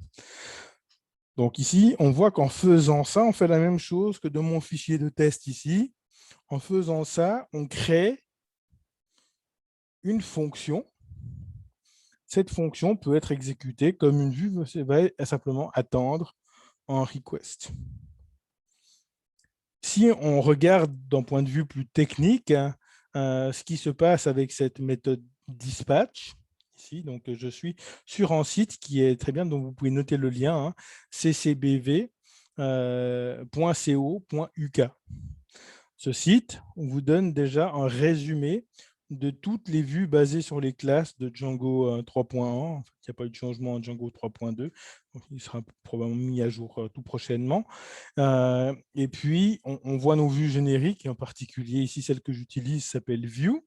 Donc ici, on voit qu'en faisant ça, on fait la même chose que dans mon fichier de test ici. En faisant ça, on crée une fonction. Cette fonction peut être exécutée comme une vue va simplement attendre en request. Si on regarde d'un point de vue plus technique, ce qui se passe avec cette méthode dispatch, ici, donc je suis sur un site qui est très bien, donc vous pouvez noter le lien, ccbv.co.uk. Ce site vous donne déjà un résumé de toutes les vues basées sur les classes de Django 3.1. Il n'y a pas eu de changement en Django 3.2. Il sera probablement mis à jour tout prochainement. Et puis, on voit nos vues génériques, et en particulier ici, celle que j'utilise s'appelle View.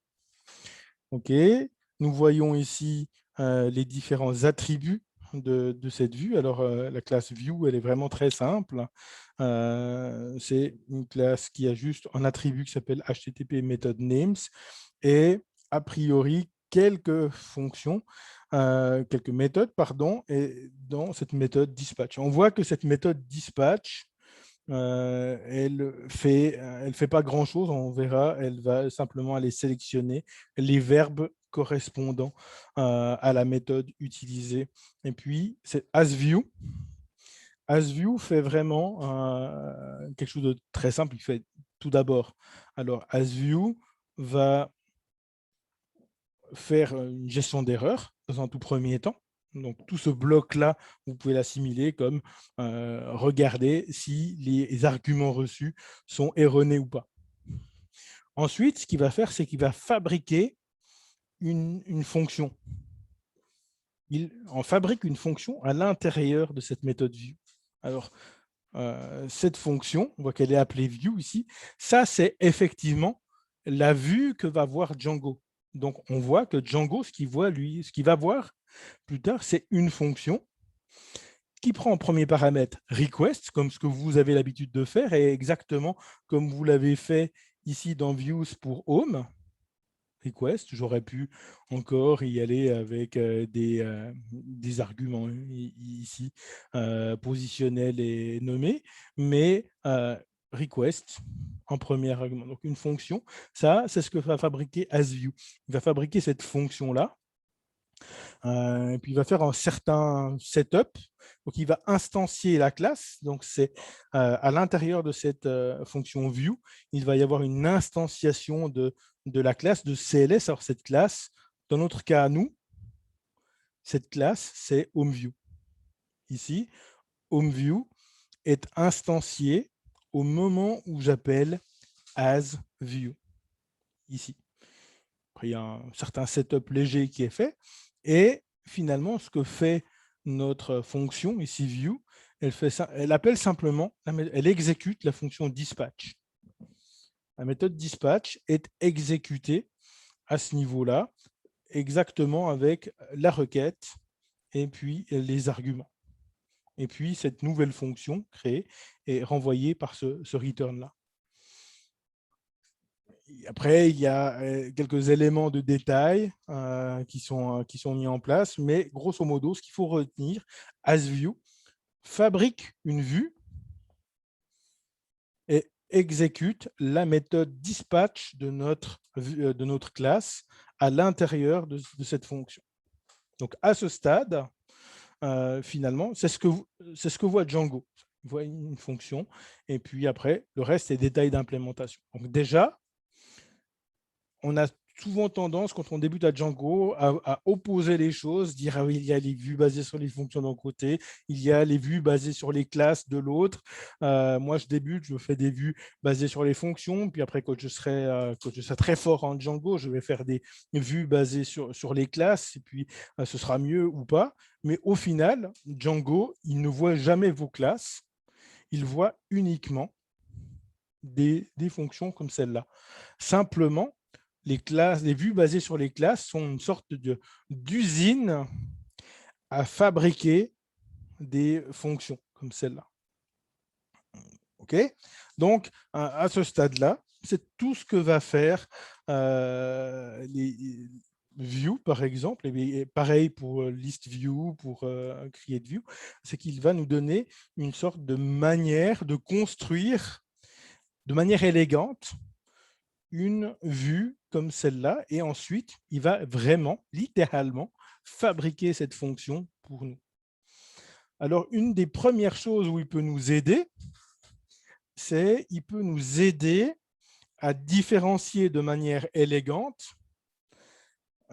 Okay. Nous voyons ici les différents attributs de cette vue. Alors, la classe View, elle est vraiment très simple. C'est une classe qui a juste un attribut qui s'appelle HTTP method names et a priori quelques fonctions, quelques méthodes, pardon, et dans cette méthode dispatch. On voit que cette méthode dispatch, elle fait pas grand-chose, on verra, elle va simplement aller sélectionner les verbes correspondant à la méthode utilisée. Et puis, c'est asView. asView fait vraiment quelque chose de très simple. Il fait tout d'abord. Alors, asView va faire une gestion d'erreurs dans un tout premier temps. Donc, tout ce bloc-là, vous pouvez l'assimiler comme regarder si les arguments reçus sont erronés ou pas. Ensuite, ce qu'il va faire, c'est qu'il va fabriquer une fonction. On fabrique une fonction à l'intérieur de cette méthode view. Alors, cette fonction, on voit qu'elle est appelée view ici. Ça, c'est effectivement la vue que va voir Django. Donc, on voit que Django, ce qu'il va voir plus tard, c'est une fonction qui prend en premier paramètre request, comme ce que vous avez l'habitude de faire, et exactement comme vous l'avez fait ici dans views pour home. Request, j'aurais pu encore y aller avec des arguments ici positionnels et nommés, mais request en premier argument. Donc une fonction, ça c'est ce que va fabriquer asView. Il va fabriquer cette fonction-là, et puis il va faire un certain setup. Donc il va instancier la classe. Donc c'est à l'intérieur de cette fonction view, il va y avoir une instanciation de la classe de CLS. Alors cette classe, dans notre cas à nous, cette classe c'est HomeView. Ici, HomeView est instancié au moment où j'appelle asView. Ici. Après, il y a un certain setup léger qui est fait. Et finalement, ce que fait notre fonction, ici view, elle appelle simplement, elle exécute la fonction dispatch. La méthode dispatch est exécutée à ce niveau-là, exactement avec la requête et puis les arguments. Et puis, cette nouvelle fonction créée est renvoyée par ce return-là. Après, il y a quelques éléments de détail qui sont mis en place, mais grosso modo, ce qu'il faut retenir, asView fabrique une vue exécute la méthode dispatch de notre classe à l'intérieur de cette fonction. Donc, à ce stade, finalement, c'est ce que voit Django. Il voit une fonction, et puis après, le reste, c'est détails d'implémentation. Donc déjà, on a souvent tendance, quand on débute à Django, à opposer les choses, dire ah oui, il y a les vues basées sur les fonctions d'un côté, il y a les vues basées sur les classes de l'autre. Moi, je débute, je fais des vues basées sur les fonctions, puis après, quand je serai très fort en Django, je vais faire des vues basées sur les classes, et puis ce sera mieux ou pas. Mais au final, Django, il ne voit jamais vos classes, il voit uniquement des fonctions comme celle-là. Simplement, les vues basées sur les classes sont une sorte d'usine à fabriquer des fonctions comme celle-là. OK ? Donc, à ce stade-là, c'est tout ce que va faire les view, par exemple, et pareil pour list view, pour create view, c'est qu'il va nous donner une sorte de manière de construire de manière élégante une vue comme celle-là, et ensuite, il va vraiment, littéralement, fabriquer cette fonction pour nous. Alors, une des premières choses où il peut nous aider, c'est qu'il peut nous aider à différencier de manière élégante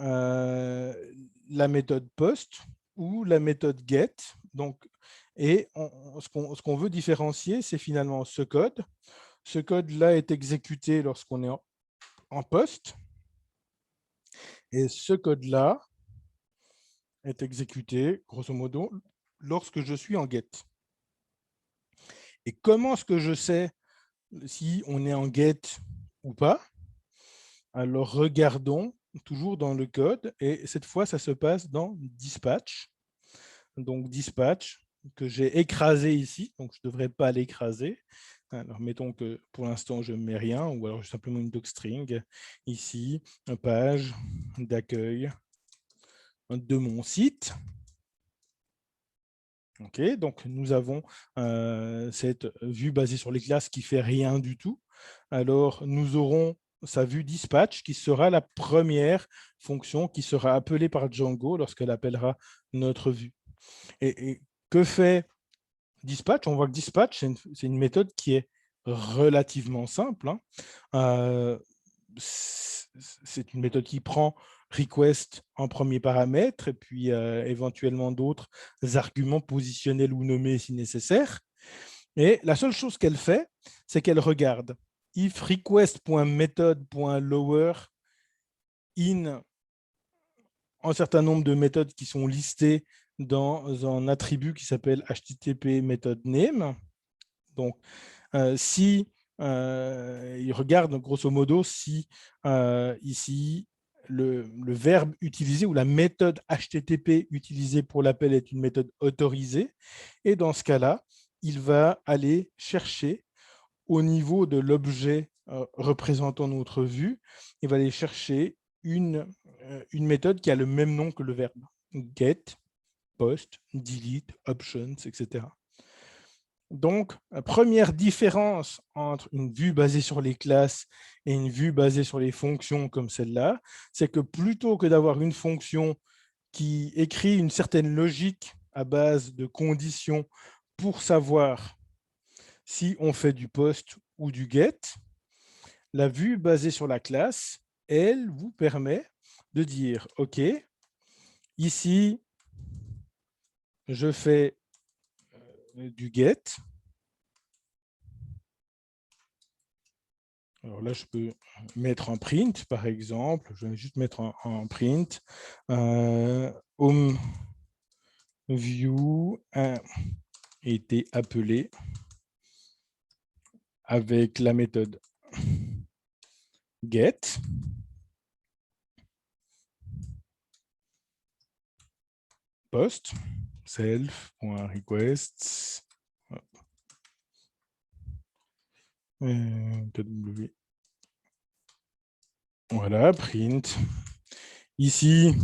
la méthode post ou la méthode get. Donc, et ce qu'on veut différencier, c'est finalement ce code. Ce code-là est exécuté lorsqu'on est en post. Et ce code-là est exécuté, grosso modo, lorsque je suis en get. Et comment est-ce que je sais si on est en get ou pas? Alors, regardons toujours dans le code. Et cette fois, ça se passe dans dispatch. Donc, dispatch, que j'ai écrasé ici. Donc, je ne devrais pas l'écraser. Alors, mettons que pour l'instant, je ne mets rien, ou alors simplement une docstring. Ici, une page d'accueil de mon site. OK, donc nous avons cette vue basée sur les classes qui ne fait rien du tout. Alors, nous aurons sa vue dispatch qui sera la première fonction qui sera appelée par Django lorsqu'elle appellera notre vue. Et que fait dispatch? On voit que dispatch, c'est une méthode qui est relativement simple. C'est une méthode qui prend request en premier paramètre et puis éventuellement d'autres arguments positionnels ou nommés si nécessaire. Et la seule chose qu'elle fait, c'est qu'elle regarde if request.method.lower in un certain nombre de méthodes qui sont listées dans un attribut qui s'appelle http method name. Donc, si il regarde grosso modo si ici le verbe utilisé ou la méthode HTTP utilisée pour l'appel est une méthode autorisée. Et dans ce cas-là, il va aller chercher au niveau de l'objet représentant notre vue, il va aller chercher une méthode qui a le même nom que le verbe. Get, post, delete, options, etc. Donc, la première différence entre une vue basée sur les classes et une vue basée sur les fonctions comme celle-là, c'est que plutôt que d'avoir une fonction qui écrit une certaine logique à base de conditions pour savoir si on fait du post ou du get, la vue basée sur la classe, elle vous permet de dire, OK, ici, je fais du get. Alors là, je peux mettre en print, par exemple. Je vais juste mettre en print. Home view a été appelé avec la méthode get. Post, self.requests. TW. Voilà, print. Ici,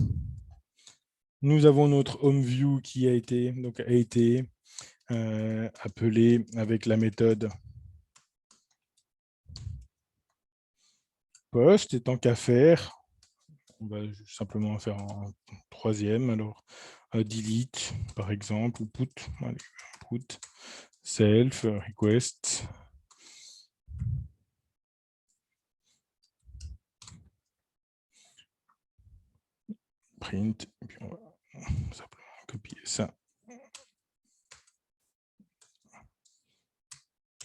nous avons notre home view qui a été appelé avec la méthode post, et tant qu'à faire, on va simplement faire un troisième. Alors, delete, par exemple, ou put. Allez, put, self, request. Print, et puis on va simplement copier ça.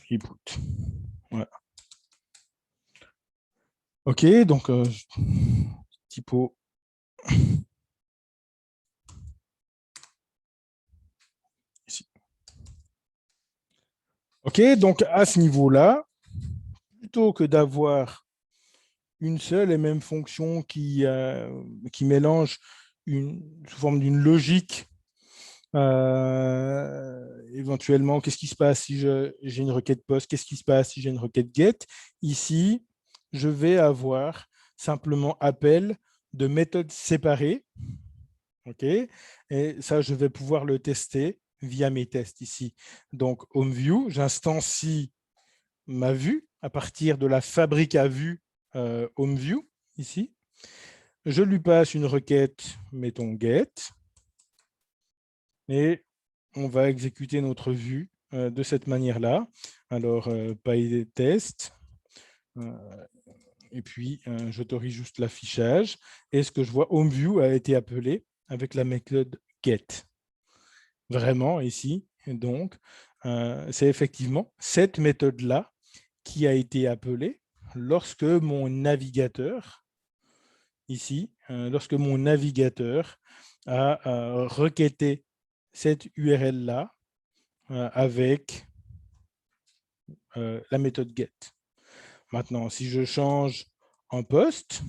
Et put. Voilà. OK, donc typo. Ici. OK, donc à ce niveau-là, plutôt que d'avoir une seule et même fonction qui mélange sous forme d'une logique, éventuellement, qu'est-ce qui se passe si j'ai une requête post, qu'est-ce qui se passe si j'ai une requête get. Ici, je vais avoir simplement appel de méthodes séparées. OK, et ça, je vais pouvoir le tester via mes tests ici. Donc, HomeView, j'instancie ma vue à partir de la fabrique à vue HomeView ici. Je lui passe une requête, mettons get, et on va exécuter notre vue de cette manière-là. Alors, PyTest, et puis j'autorise juste l'affichage. Et ce que je vois, HomeView a été appelé avec la méthode get. Vraiment, ici, donc, c'est effectivement cette méthode-là qui a été appelée lorsque mon navigateur, ici, lorsque mon navigateur a requêté cette URL-là avec la méthode get. Maintenant, si je change en post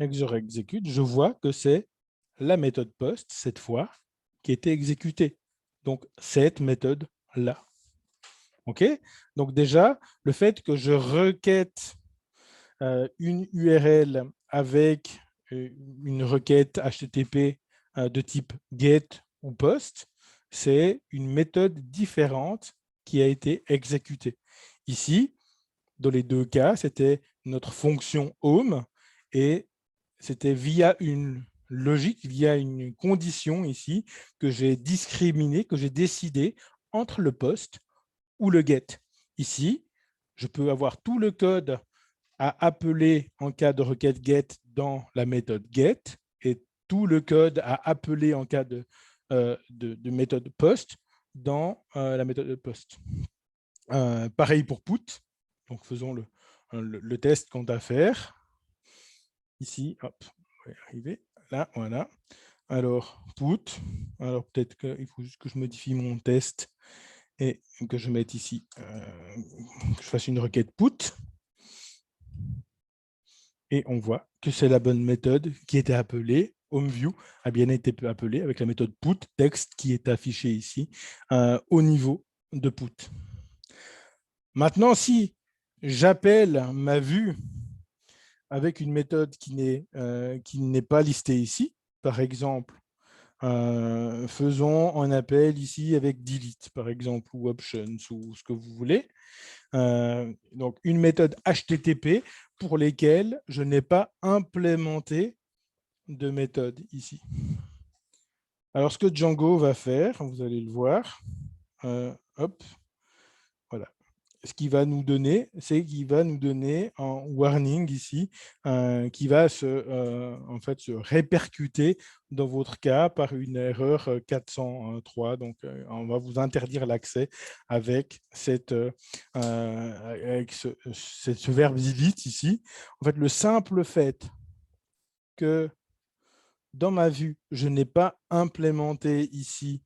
et que je réexécute, je vois que c'est la méthode post, cette fois, qui était exécutée. Donc, cette méthode-là. OK? Donc, déjà, le fait que je requête une URL avec une requête HTTP de type get ou post, c'est une méthode différente qui a été exécutée. Ici, dans les deux cas, c'était notre fonction home et c'était via une logique, via une condition ici que j'ai discriminé, que j'ai décidé entre le post ou le get. Ici, je peux avoir tout le code à appeler en cas de requête get dans la méthode get et tout le code à appeler en cas de méthode post dans la méthode post. Pareil pour put. Donc, faisons le test qu'on a à faire. Ici, hop, on va y arriver. Là, voilà. Alors, put. Alors, peut-être qu'il faut juste que je modifie mon test et que je mette ici, que je fasse une requête put. Et on voit que c'est la bonne méthode qui était appelée. HomeView a bien été appelée avec la méthode put, texte qui est affiché ici au niveau de put. Maintenant, si j'appelle ma vue avec une méthode qui n'est pas listée ici, par exemple, faisons un appel ici avec delete, par exemple, ou options, ou ce que vous voulez. Donc, une méthode HTTP pour lesquelles je n'ai pas implémenté de méthode ici. Alors, ce que Django va faire, vous allez le voir, hop, voilà. Ce qu'il va nous donner, c'est qu'il va nous donner un warning ici qui va en fait, se répercuter dans votre cas par une erreur 403. Donc, on va vous interdire l'accès avec ce verbe delete ici. En fait, le simple fait que dans ma vue, je n'ai pas implémenté ici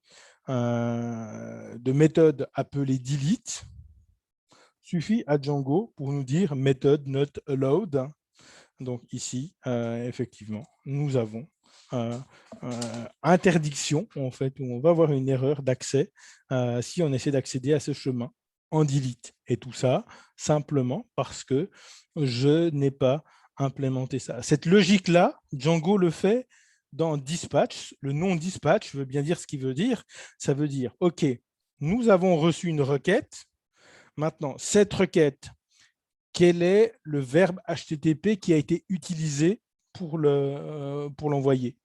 de méthode appelée delete, suffit à Django pour nous dire method not allowed. Donc ici, effectivement, nous avons interdiction, en fait, où on va avoir une erreur d'accès si on essaie d'accéder à ce chemin en delete. Et tout ça, simplement parce que je n'ai pas implémenté ça. Cette logique-là, Django le fait dans dispatch. Le nom dispatch veut bien dire ce qu'il veut dire. Ça veut dire, OK, nous avons reçu une requête. Maintenant, cette requête quel est le verbe HTTP qui a été utilisé pour l'envoyer.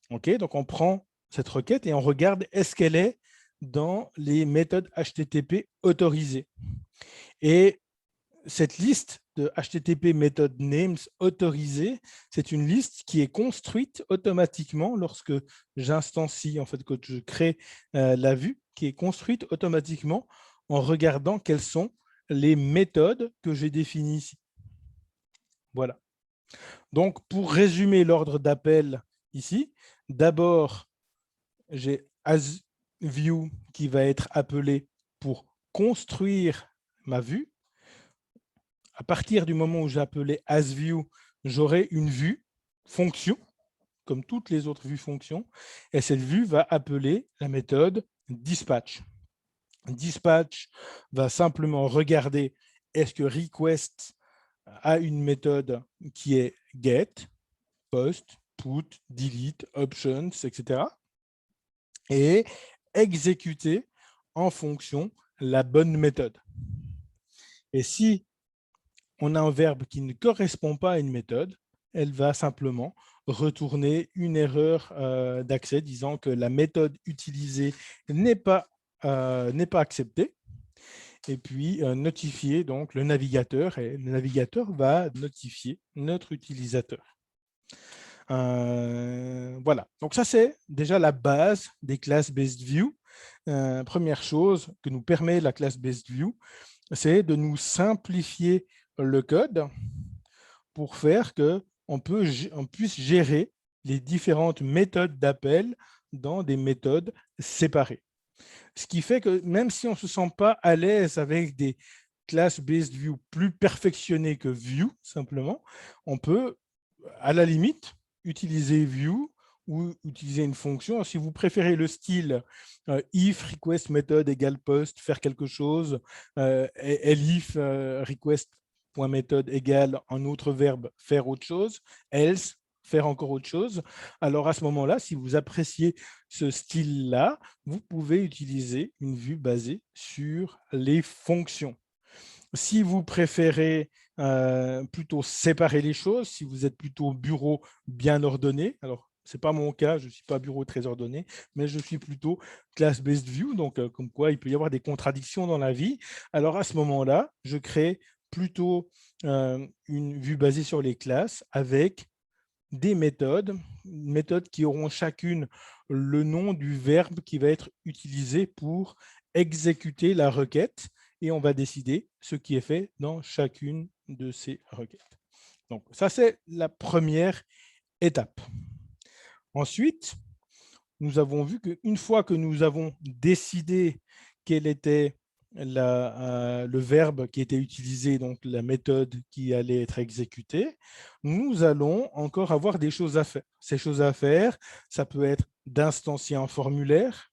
OK, donc on prend cette requête et on regarde est-ce qu'elle est dans les méthodes HTTP autorisées. Et cette liste de HTTP method names autorisées, c'est une liste qui est construite automatiquement lorsque j'instancie, en fait, que je crée la vue, qui est construite automatiquement en regardant quelles sont les méthodes que j'ai définies ici. Voilà. Donc, pour résumer l'ordre d'appel ici, d'abord, j'ai asView qui va être appelé pour construire ma vue. À partir du moment où j'ai appelé asView, j'aurai une vue fonction, comme toutes les autres vues fonctions, et cette vue va appeler la méthode dispatch. Dispatch va simplement regarder est-ce que request a une méthode qui est get, post, put, delete, options, etc. et exécuter en fonction la bonne méthode. Et si on a un verbe qui ne correspond pas à une méthode, elle va simplement retourner une erreur d'accès disant que la méthode utilisée n'est pas acceptée, et puis notifier donc le navigateur, et le navigateur va notifier notre utilisateur. Voilà, donc ça c'est déjà la base des classes Based View. Première chose que nous permet la classe Based View, c'est de nous simplifier le code pour faire qu'on puisse gérer les différentes méthodes d'appel dans des méthodes séparées. Ce qui fait que même si on ne se sent pas à l'aise avec des classes Based View plus perfectionnées que View, simplement, on peut, à la limite, utiliser View ou utiliser une fonction. Si vous préférez le style if request method égale post, faire quelque chose, elif request.method égale un autre verbe, faire autre chose, else, faire encore autre chose, alors à ce moment-là, si vous appréciez ce style-là, vous pouvez utiliser une vue basée sur les fonctions. Si vous préférez plutôt séparer les choses, si vous êtes plutôt bureau bien ordonné, alors ce n'est pas mon cas, je ne suis pas bureau très ordonné, mais je suis plutôt class-based view, donc comme quoi il peut y avoir des contradictions dans la vie. Alors à ce moment-là, je crée plutôt une vue basée sur les classes avec des méthodes qui auront chacune le nom du verbe qui va être utilisé pour exécuter la requête, et on va décider ce qui est fait dans chacune de ces requêtes. Donc ça, c'est la première étape. Ensuite, nous avons vu qu'une fois que nous avons décidé quel était le verbe qui était utilisé, donc la méthode qui allait être exécutée, nous allons encore avoir des choses à faire. Ces choses à faire, ça peut être d'instancier un formulaire,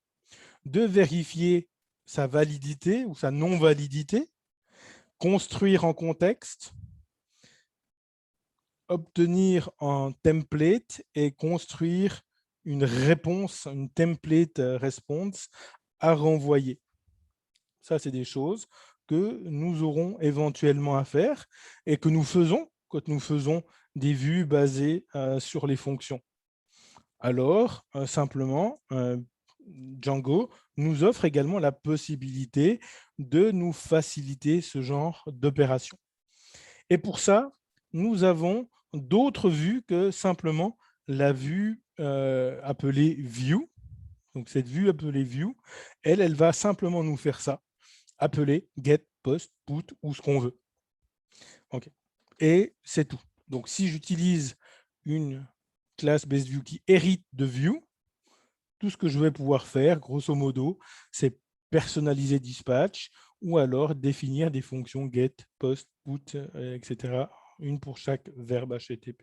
de vérifier sa validité ou sa non-validité, construire un contexte, obtenir un template et construire une réponse, une template response à renvoyer. Ça, c'est des choses que nous aurons éventuellement à faire et que nous faisons quand nous faisons des vues basées sur les fonctions. Alors, simplement, Django nous offre également la possibilité de nous faciliter ce genre d'opération. Et pour ça, nous avons d'autres vues que simplement la vue appelée View. Donc, cette vue appelée View, elle va simplement nous faire ça, appeler get, post, put ou ce qu'on veut. Okay. Et c'est tout. Donc, si j'utilise une classe Based View qui hérite de View, tout ce que je vais pouvoir faire, grosso modo, c'est personnaliser dispatch ou alors définir des fonctions get, post, put, etc. Une pour chaque verbe HTTP.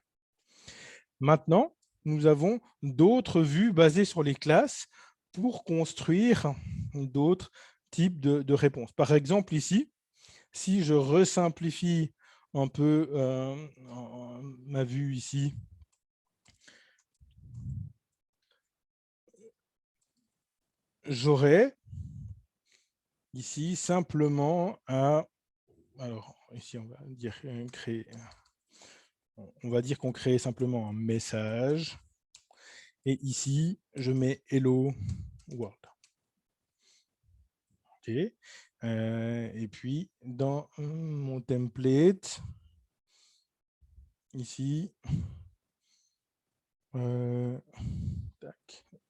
Maintenant, nous avons d'autres vues basées sur les classes pour construire d'autres types de réponses. Par exemple, ici, si je resimplifie un peu ma vue ici, j'aurais ici simplement à... Alors, ici, on va dire créer. On va dire qu'on crée simplement un message. Et ici, je mets Hello World. OK. Et puis, dans mon template, ici,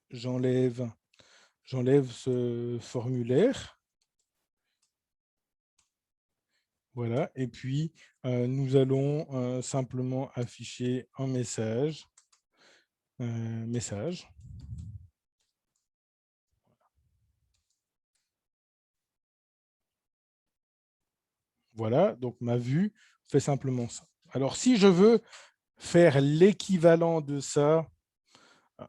j'enlève ce formulaire. Voilà. Et puis, nous allons simplement afficher un message. Message. Voilà, donc ma vue fait simplement ça. Alors, si je veux faire l'équivalent de ça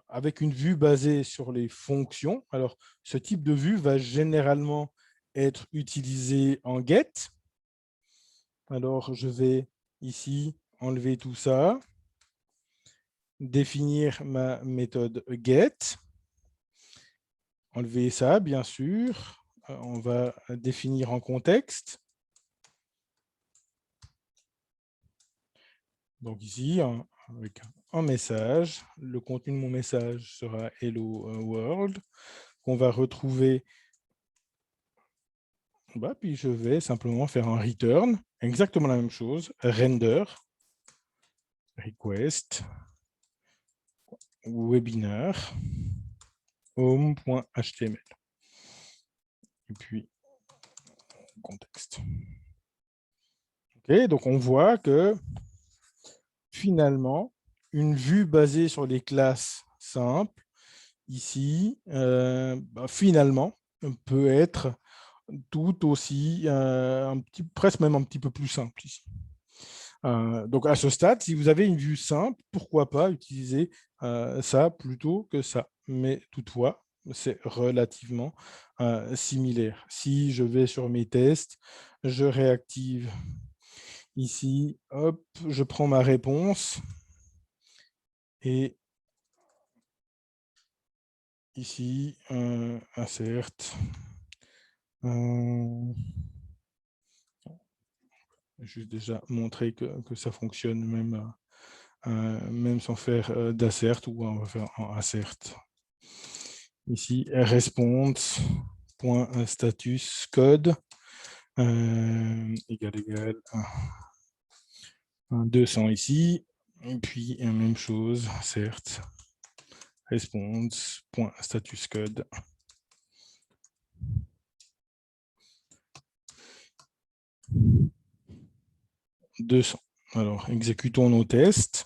avec une vue basée sur les fonctions, alors ce type de vue va généralement être utilisé en get. Alors, je vais ici enlever tout ça, définir ma méthode get, enlever ça, bien sûr. On va définir en contexte. Donc ici, avec un message, le contenu de mon message sera Hello World, qu'on va retrouver. Puis je vais simplement faire un return, exactement la même chose, render, request, webinar, home.html. Et puis, contexte. OK, donc on voit que finalement, une vue basée sur les classes simples, ici, finalement, peut être tout aussi, presque même un petit peu plus simple ici. Donc, à ce stade, si vous avez une vue simple, pourquoi pas utiliser ça plutôt que ça. Mais toutefois, c'est relativement similaire. Si je vais sur mes tests, je réactive ici, hop, je prends ma réponse et ici, insert. Juste déjà montrer que ça fonctionne même sans faire d'assert, ou on va faire un assert. Ici, response.status code égal 200 ici. Et puis, même chose, certes, response.status code. « 200. Alors, exécutons nos tests.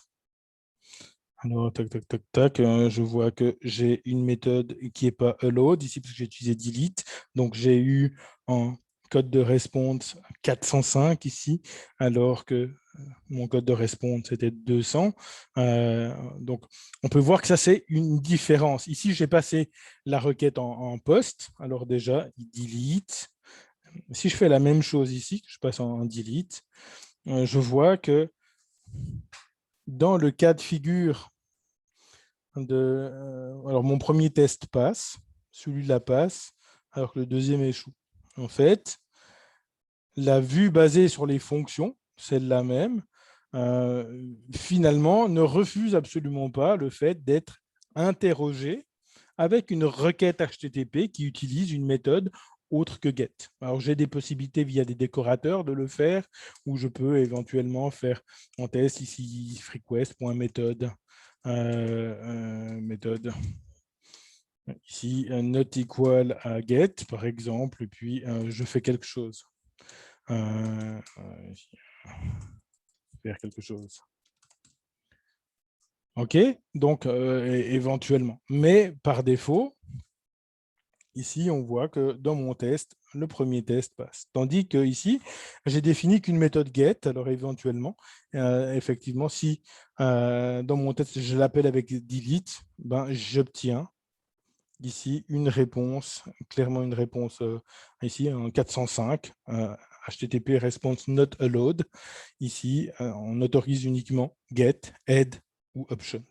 Alors, tac, tac, tac, tac. Je vois que j'ai une méthode qui n'est pas load ici, parce que j'ai utilisé delete. Donc, j'ai eu un code de response 405 ici, alors que mon code de response c'était 200. Donc, on peut voir que ça, c'est une différence. Ici, j'ai passé la requête en post. Alors, déjà, il delete. Si je fais la même chose ici, je passe en delete, je vois que dans le cas de figure alors mon premier test passe, celui-là passe, alors que le deuxième échoue. En fait, la vue basée sur les fonctions, celle-là même, finalement, ne refuse absolument pas le fait d'être interrogé avec une requête HTTP qui utilise une méthode autre que get. Alors, j'ai des possibilités via des décorateurs de le faire, ou je peux éventuellement faire en test ici request.method. Méthode. Ici, not equal à get, par exemple, et puis je fais quelque chose. Faire quelque chose. OK, donc éventuellement. Mais par défaut, ici, on voit que dans mon test, le premier test passe. Tandis que ici, j'ai défini qu'une méthode get. Alors éventuellement, effectivement, si dans mon test, je l'appelle avec delete, j'obtiens ici une réponse, clairement une réponse ici en 405, HTTP response not allowed. Ici, on autorise uniquement get, add ou options.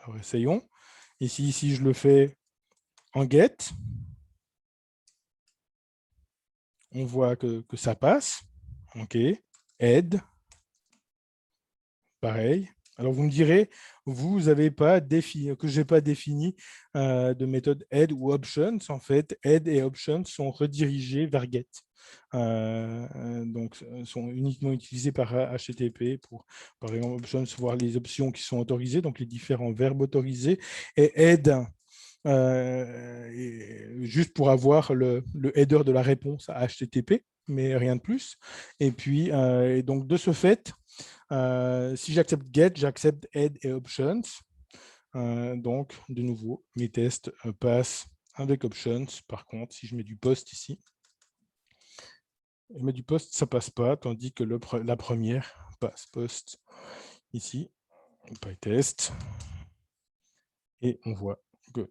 Alors essayons. Ici, je le fais en get, on voit que ça passe. OK. add. Pareil. Alors, vous me direz, vous n'avez pas défini, que je n'ai pas défini de méthode add ou options. En fait, add et options sont redirigés vers get. Donc, sont uniquement utilisés par HTTP pour, par exemple, options, voir les options qui sont autorisées, donc les différents verbes autorisés. Et add, juste pour avoir le header de la réponse à HTTP, mais rien de plus. Et puis, et donc, de ce fait, si j'accepte get, j'accepte add et options. Donc, de nouveau, mes tests passent avec options. Par contre, si je mets du post ici, mais du post, ça passe pas, tandis que la première passe. Post ici, PyTest, et on voit que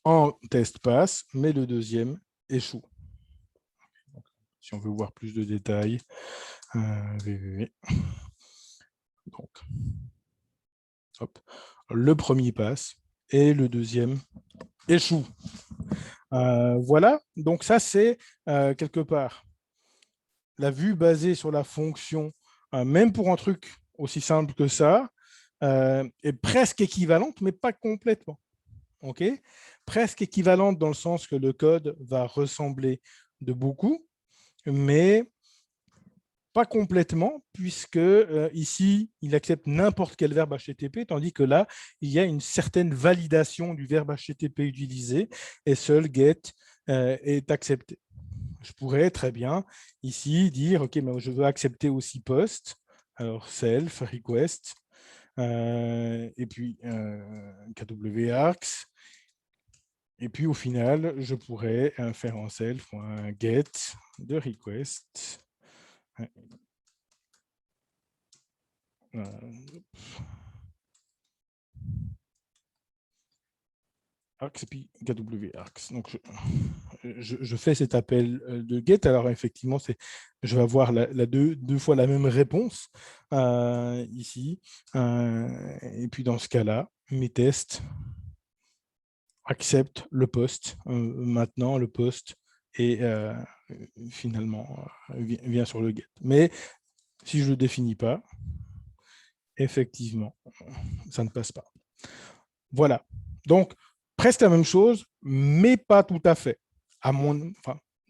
en test passe, mais le deuxième échoue. Donc, si on veut voir plus de détails, donc, hop, le premier passe et le deuxième échoue. Voilà, donc ça c'est quelque part la vue basée sur la fonction, même pour un truc aussi simple que ça, est presque équivalente, mais pas complètement. Okay, presque équivalente dans le sens que le code va ressembler de beaucoup, mais pas complètement, puisque ici, il accepte n'importe quel verbe HTTP, tandis que là, il y a une certaine validation du verbe HTTP utilisé, et seul get est accepté. Je pourrais très bien ici dire, OK, mais je veux accepter aussi post, alors self, request, et puis KWArgs. Et puis au final, je pourrais faire en self.get de request. Arcs et puis KWArgs. Donc je fais cet appel de get. Alors effectivement, je vais avoir deux fois la même réponse ici. Et puis dans ce cas-là, mes tests acceptent le post. Maintenant, le post est finalement vient sur le get. Mais si je ne le définis pas, effectivement, ça ne passe pas. Voilà. Donc, presque la même chose, mais pas tout à fait.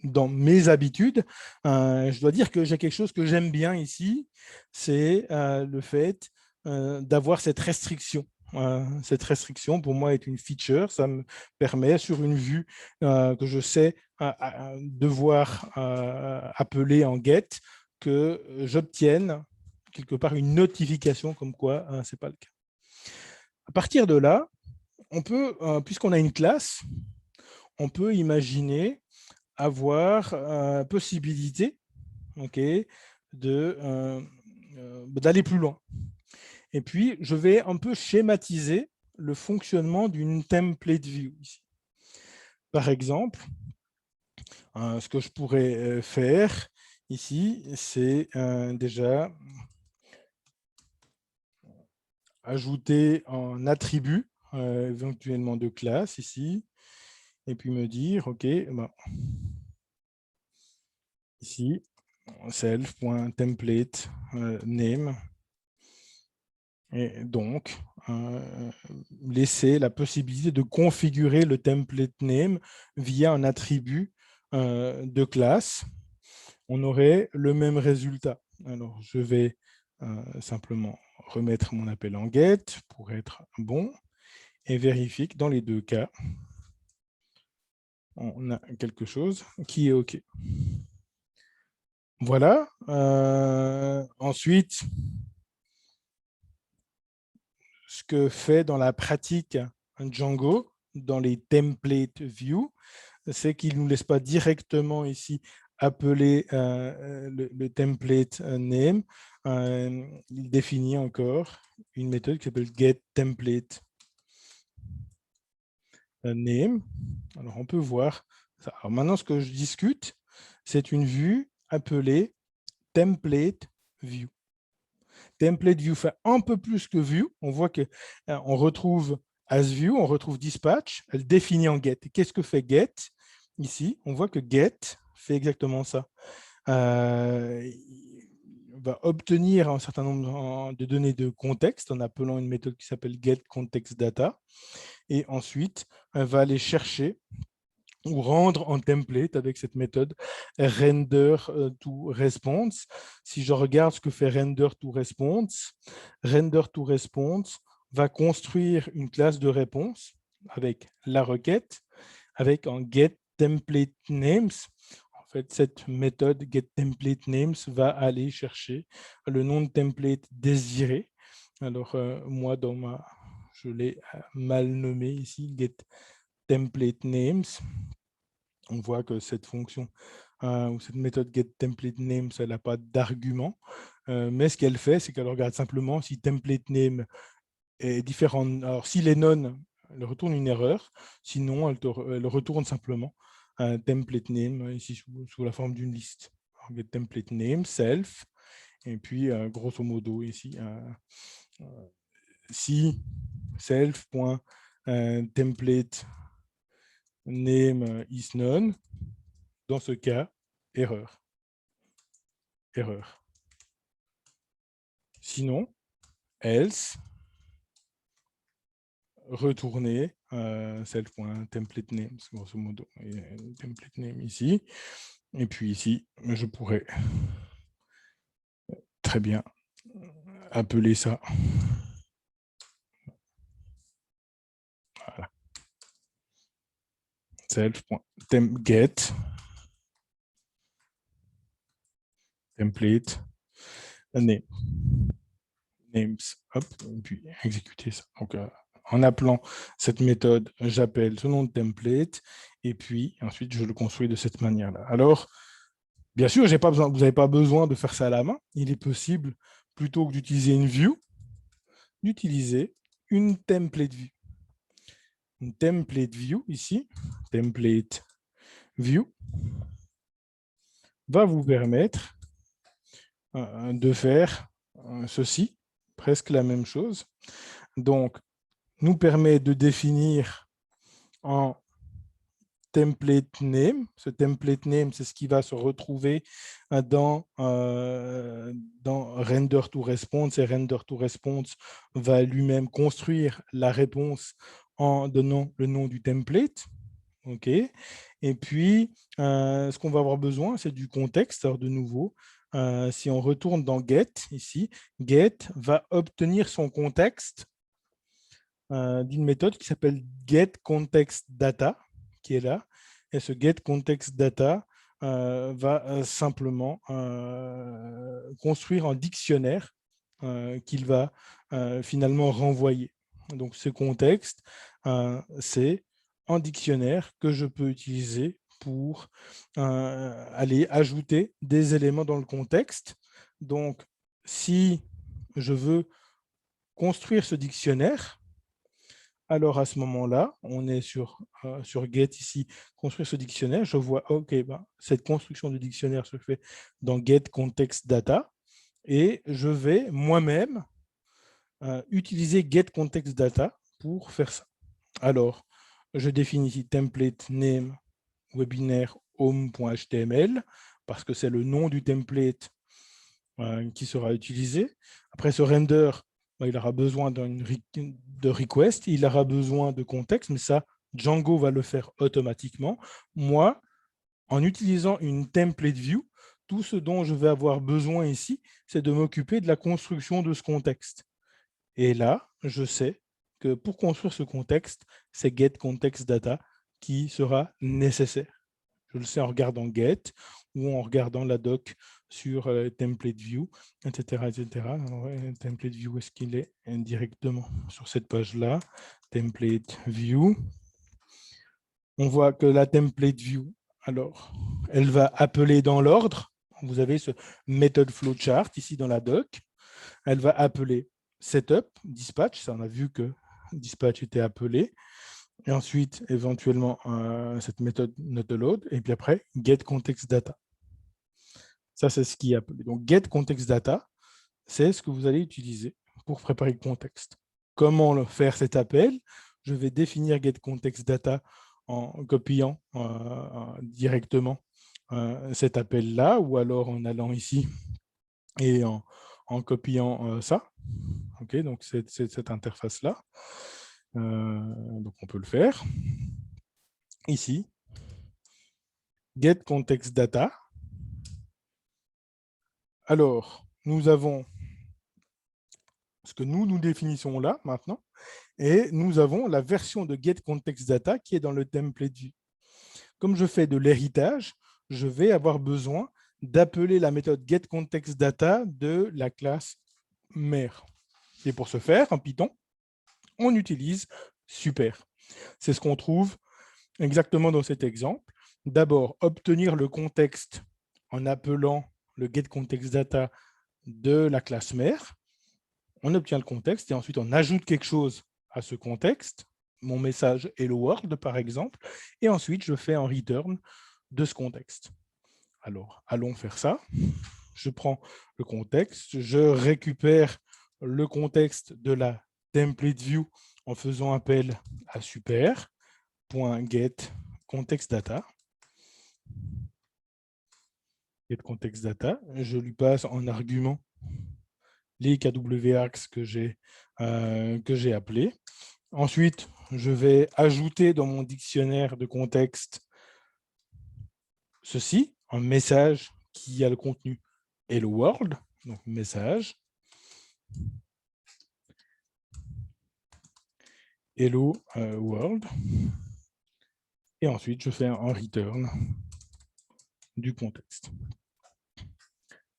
Dans mes habitudes, je dois dire que j'ai quelque chose que j'aime bien ici, c'est le fait d'avoir cette restriction. Cette restriction, pour moi, est une feature. Ça me permet, sur une vue que je sais devoir appeler en get, que j'obtienne quelque part une notification comme quoi ce n'est pas le cas. À partir de là, on peut, puisqu'on a une classe, on peut imaginer avoir possibilité d'aller plus loin. Et puis, je vais un peu schématiser le fonctionnement d'une template view ici. Par exemple, ce que je pourrais faire ici, c'est déjà ajouter un attribut éventuellement de classe ici, et puis me dire, OK, ici, self.template name, et donc laisser la possibilité de configurer le template name via un attribut de classe. On aurait le même résultat. Alors, je vais simplement remettre mon appel en get pour être bon et vérifier que dans les deux cas, on a quelque chose qui est OK. Voilà. Ensuite, ce que fait dans la pratique un Django, dans les template view, c'est qu'il ne nous laisse pas directement ici appeler le template name. Il définit encore une méthode qui s'appelle getTemplate name. Alors, on peut voir ça. Alors, maintenant, ce que je discute, c'est une vue appelée template view. Template view fait un peu plus que view. On voit qu'on retrouve asView, on retrouve dispatch, elle définit en get. Qu'est-ce que fait get? Ici, on voit que get fait exactement ça. Il va obtenir un certain nombre de données de contexte en appelant une méthode qui s'appelle getContextData. Et ensuite, elle va aller chercher ou rendre en template avec cette méthode render-to-response. Si je regarde ce que fait render-to-response va construire une classe de réponse avec la requête, avec un getTemplateNames. En fait, cette méthode getTemplateNames va aller chercher le nom de template désiré. Alors, moi, je l'ai mal nommé ici, getTemplateNames. On voit que cette fonction ou cette méthode getTemplateNames, elle n'a pas d'argument. Mais ce qu'elle fait, c'est qu'elle regarde simplement si TemplateName est différent. Alors, s'il est non, elle retourne une erreur. Sinon, elle retourne simplement un TemplateName ici sous la forme d'une liste. getTemplateName, self, et puis grosso modo ici, si self.template name is none, dans ce cas, erreur. Sinon, else, retourner self.template name, grosso modo, template name ici. Et puis ici, je pourrais très bien appeler ça. Voilà. Self.get template name. Names, hop, et puis exécuter ça. Donc, en appelant cette méthode, j'appelle ce nom de template, et puis ensuite, je le construis de cette manière-là. Alors, bien sûr, vous n'avez pas besoin de faire ça à la main. Il est possible, plutôt que d'utiliser une view, d'utiliser une template view. Une template view, ici, template view, va vous permettre de faire ceci, presque la même chose. Donc, nous permet de définir en template name. Ce template name, c'est ce qui va se retrouver dans render to response, et render to response va lui-même construire la réponse en donnant le nom du template. OK. Et puis, ce qu'on va avoir besoin, c'est du contexte. Alors, de nouveau, si on retourne dans get, ici, get va obtenir son contexte d'une méthode qui s'appelle getContextData, qui est là. Et ce getContextData va simplement construire un dictionnaire qu'il va finalement renvoyer. Donc, ce contexte, c'est un dictionnaire que je peux utiliser pour aller ajouter des éléments dans le contexte. Donc, si je veux construire ce dictionnaire, alors à ce moment-là, on est sur get ici, construire ce dictionnaire. Je vois, OK, cette construction du dictionnaire se fait dans getContextData, et je vais moi-même utiliser getContextData pour faire ça. Alors, je définis ici template name webinaire home.html parce que c'est le nom du template qui sera utilisé. Après, ce render, il aura besoin de request, il aura besoin de contexte, mais ça, Django va le faire automatiquement. Moi, en utilisant une template view, tout ce dont je vais avoir besoin ici, c'est de m'occuper de la construction de ce contexte. Et là, je sais que pour construire ce contexte, c'est getContextData qui sera nécessaire. Je le sais en regardant get ou en regardant la doc sur template view, etc. etc. Alors, template view, est-ce qu'il est directement sur cette page-là? Template view. On voit que la template view, alors, elle va appeler dans l'ordre. Vous avez ce method flowchart ici dans la doc. Elle va appeler setup, dispatch. Ça, on a vu que dispatch était appelé. Et ensuite, éventuellement, cette méthode notload. Et puis après, getContextData. Ça, c'est ce qui est appelé. Donc, getContextData, c'est ce que vous allez utiliser pour préparer le contexte. Comment faire cet appel? Je vais définir getContextData en copiant directement cet appel-là, ou alors en allant ici et en copiant ça. OK, donc c'est cette interface-là. Donc on peut le faire. Ici, get context data. Alors, nous avons ce que nous définissons là maintenant, et nous avons la version de get context data qui est dans le template view. Comme je fais de l'héritage, je vais avoir besoin d'appeler la méthode getContextData de la classe mère. Et pour ce faire, en Python, on utilise super. C'est ce qu'on trouve exactement dans cet exemple. D'abord, obtenir le contexte en appelant le getContextData de la classe mère. On obtient le contexte et ensuite on ajoute quelque chose à ce contexte, mon message hello world par exemple, et ensuite je fais un return de ce contexte. Alors, allons faire ça. Je prends le contexte, je récupère le contexte de la template view en faisant appel à super.getContextData. GetContextData, je lui passe en argument les KWArgs que j'ai appelés. Ensuite, je vais ajouter dans mon dictionnaire de contexte ceci, un message qui a le contenu hello world, donc message hello world, et ensuite je fais un return du contexte.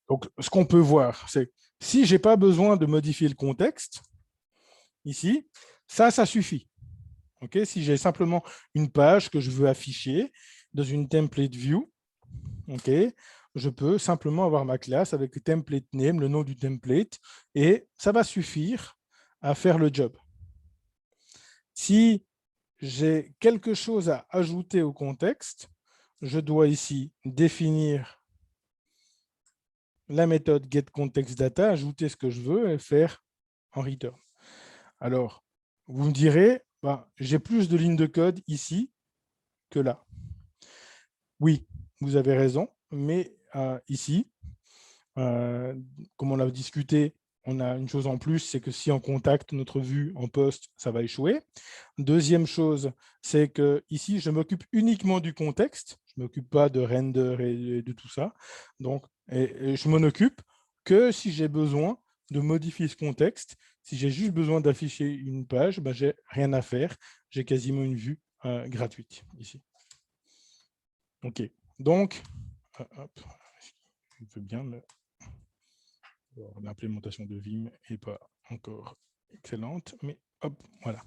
Donc ce qu'on peut voir, c'est si je n'ai pas besoin de modifier le contexte, ici, ça suffit. Okay, si j'ai simplement une page que je veux afficher dans une template view, okay, je peux simplement avoir ma classe avec le template name, le nom du template, et ça va suffire à faire le job. Si j'ai quelque chose à ajouter au contexte, je dois ici définir la méthode getContextData, ajouter ce que je veux et faire en return. Alors, vous me direz, j'ai plus de lignes de code ici que là. Oui, vous avez raison, mais ici, comme on l'a discuté, on a une chose en plus, c'est que si on contacte notre vue en poste, ça va échouer. Deuxième chose, c'est que ici, je m'occupe uniquement du contexte. Je ne m'occupe pas de render et de tout ça. Donc, et je m'en occupe que si j'ai besoin de modifier ce contexte. Si j'ai juste besoin d'afficher une page, je n'ai rien à faire. J'ai quasiment une vue gratuite ici. OK. Donc, hop, je veux bien, mais l'implémentation de Vim n'est pas encore excellente, mais hop, voilà.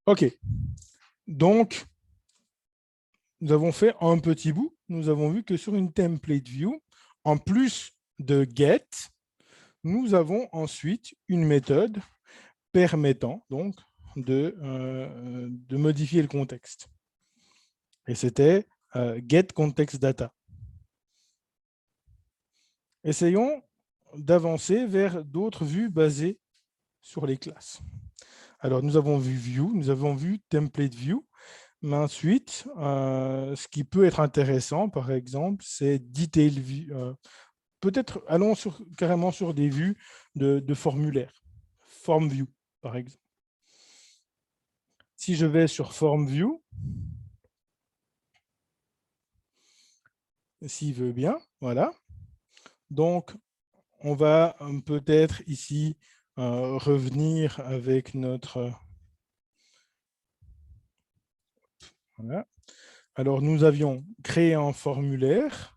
OK. Donc, nous avons fait un petit bout. Nous avons vu que sur une template view, en plus de get, nous avons ensuite une méthode permettant donc de modifier le contexte. Et c'était getContextData. Essayons d'avancer vers d'autres vues basées sur les classes. Alors, nous avons vu View, nous avons vu Template View, mais ensuite, ce qui peut être intéressant, par exemple, c'est Detail View. Peut-être allons carrément sur des vues de formulaire. Form View, par exemple. Si je vais sur Form View, s'il veut bien, voilà. Donc, on va peut-être ici revenir avec notre... Voilà. Alors, nous avions créé un formulaire.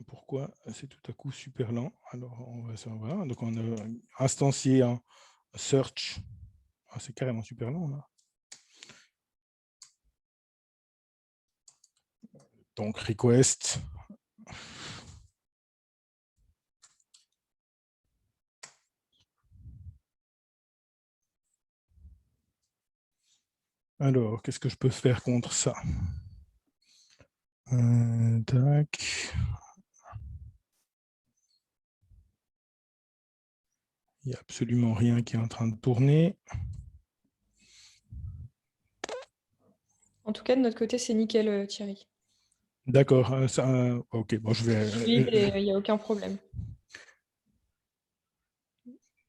Pourquoi c'est tout à coup super lent? Alors, on va savoir. Donc, on a instancié un search. C'est carrément super lent, là. Donc, request. Alors, qu'est-ce que je peux faire contre ça? Tac. Il n'y a absolument rien qui est en train de tourner. En tout cas, de notre côté, c'est nickel, Thierry. D'accord. Ok, bon, je vais. Oui, il n'y a aucun problème.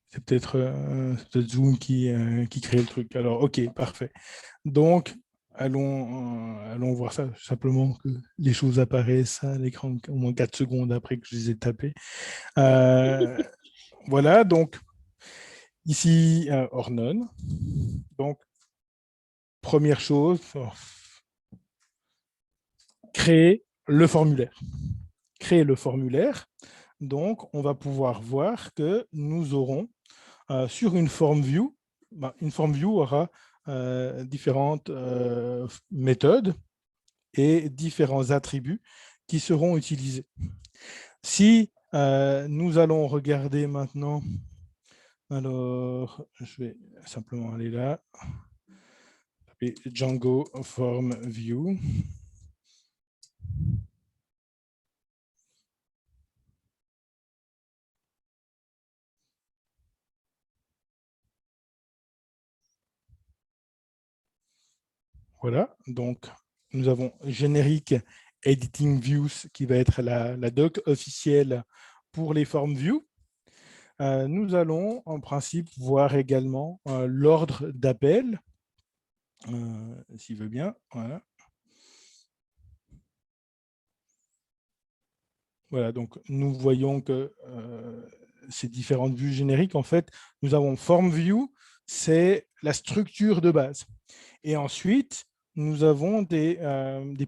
C'est peut-être Zoom qui crée le truc. Alors, ok, parfait. Donc, allons voir ça, simplement que les choses apparaissent à l'écran au moins 4 secondes après que je les ai tapées. Voilà, donc ici, Ornon. Donc, première chose, créer le formulaire. Créer le formulaire. Donc, on va pouvoir voir que nous aurons sur une form view, une form view aura différentes méthodes et différents attributs qui seront utilisés. Si nous allons regarder maintenant, alors je vais simplement aller là, taper Django form view. Voilà, donc nous avons générique editing views qui va être la doc officielle pour les form view. Nous allons en principe voir également l'ordre d'appel, s'il veut bien. Voilà. Voilà, donc nous voyons que ces différentes vues génériques, en fait, nous avons form view, c'est la structure de base. Et ensuite, nous avons des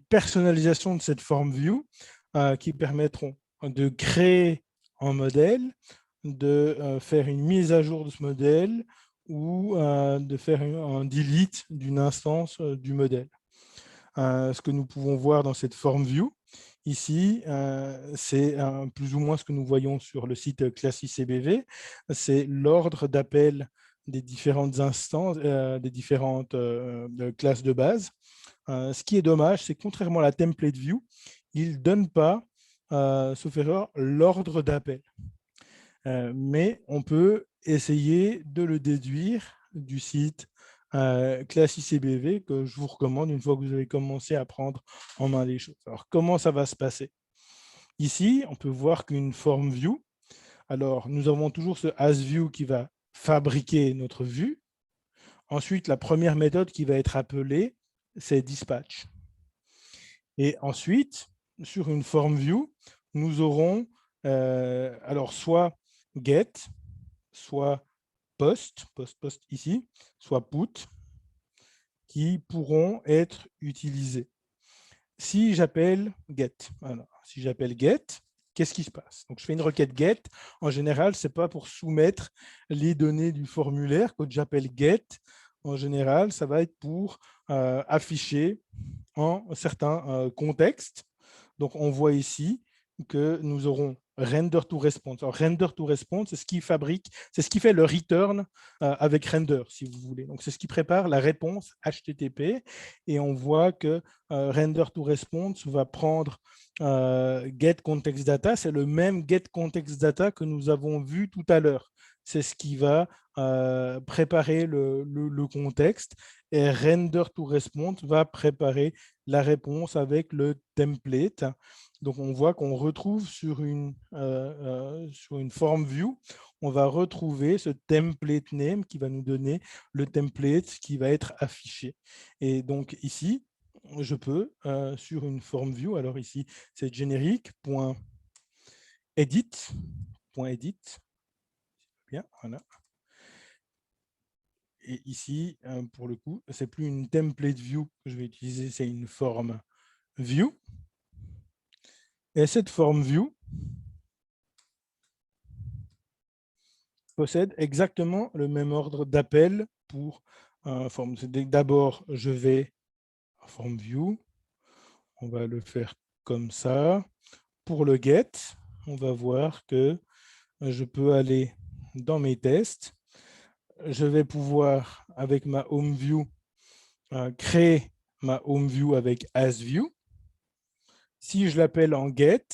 personnalisations de cette form view qui permettront de créer un modèle, de faire une mise à jour de ce modèle ou de faire un delete d'une instance du modèle. Ce que nous pouvons voir dans cette form view, ici, c'est plus ou moins ce que nous voyons sur le site ClassiCBV, c'est l'ordre d'appel des différentes instances, des différentes classes de base. Ce qui est dommage, c'est que contrairement à la template view, il ne donne pas, sauf erreur, l'ordre d'appel. Mais on peut essayer de le déduire du site ClassiCBV que je vous recommande une fois que vous avez commencé à prendre en main les choses. Alors, comment ça va se passer? Ici, on peut voir qu'une form view, alors nous avons toujours ce asView qui va fabriquer notre vue. Ensuite, la première méthode qui va être appelée, c'est dispatch. Et ensuite, sur une form view, nous aurons alors soit get, soit post ici, soit put, qui pourront être utilisés. Si j'appelle get, qu'est-ce qui se passe? Donc, je fais une requête get. En général, ce n'est pas pour soumettre les données du formulaire. Quand j'appelle get, en général, ça va être pour afficher un certain contexte. Donc, on voit ici que nous aurons render to response. Alors, render to response, c'est ce qui fabrique, c'est ce qui fait le return avec render, si vous voulez. Donc, c'est ce qui prépare la réponse HTTP. Et on voit que render to response va prendre get context data. C'est le même get context data que nous avons vu tout à l'heure. C'est ce qui va préparer le contexte. Et render to response va préparer la réponse avec le template. Donc, on voit qu'on retrouve sur une form view, on va retrouver ce template name qui va nous donner le template qui va être affiché. Et donc, ici, je peux, sur une form view, alors ici, c'est generic.edit, bien, voilà. Et ici, pour le coup, ce n'est plus une template view que je vais utiliser, c'est une form view. Et cette form view possède exactement le même ordre d'appel pour form. D'abord, je vais à form view. On va le faire comme ça. Pour le get, on va voir que je peux aller dans mes tests. Je vais pouvoir, avec ma home view, créer ma home view avec asView. Si je l'appelle en get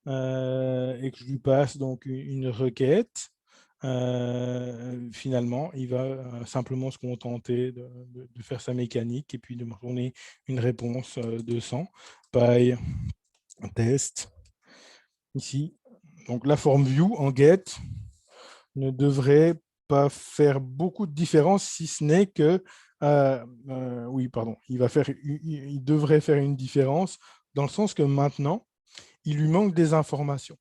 et que je lui passe donc une requête, finalement, il va simplement se contenter de faire sa mécanique et puis de me retourner une réponse 200, paille, test, ici. Donc, la forme view en get ne devrait pas faire beaucoup de différence, si ce n'est que, oui, pardon, il devrait faire une différence dans le sens que maintenant, il lui manque des informations.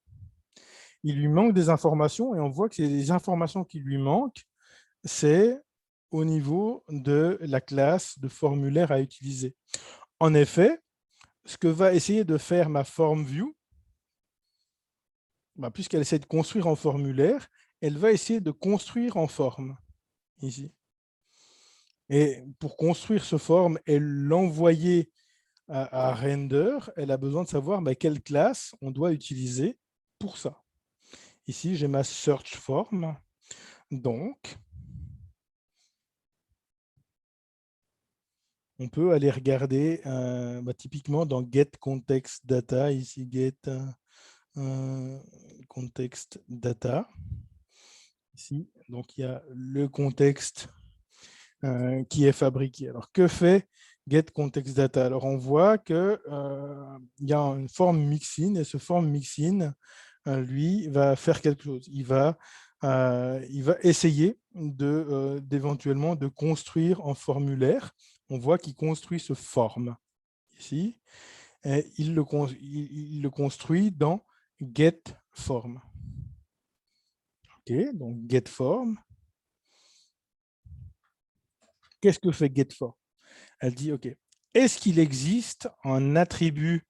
Il lui manque des informations et on voit que les informations qui lui manquent, c'est au niveau de la classe de formulaire à utiliser. En effet, ce que va essayer de faire ma form view, puisqu'elle essaie de construire en formulaire, elle va essayer de construire en forme, ici. Et pour construire ce forme et l'envoyer à render, elle a besoin de savoir quelle classe on doit utiliser pour ça. Ici, j'ai ma search form. Donc, on peut aller regarder typiquement dans get context data, ici get context data. Ici, donc il y a le contexte qui est fabriqué. Alors, que fait get context data? Alors, on voit qu'il y a une forme mixin et ce forme mixin, lui, va faire quelque chose. Il va essayer d'éventuellement de construire en formulaire. On voit qu'il construit ce forme ici. Et il le construit dans get form. OK, donc get form. Qu'est-ce que fait get form? Elle dit, OK, est-ce qu'il existe un attribut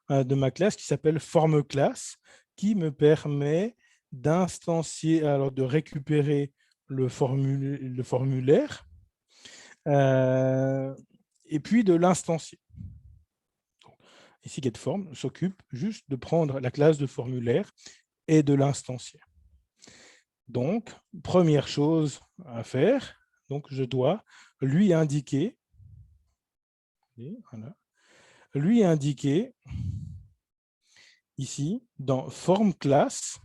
de ma classe qui s'appelle form class qui me permet d'instancier, alors de récupérer le formulaire et puis de l'instancier. Ici, getForm s'occupe juste de prendre la classe de formulaire et de l'instancier. Donc, première chose à faire, donc je dois lui indiquer, voilà, lui indiquer ici, dans form class,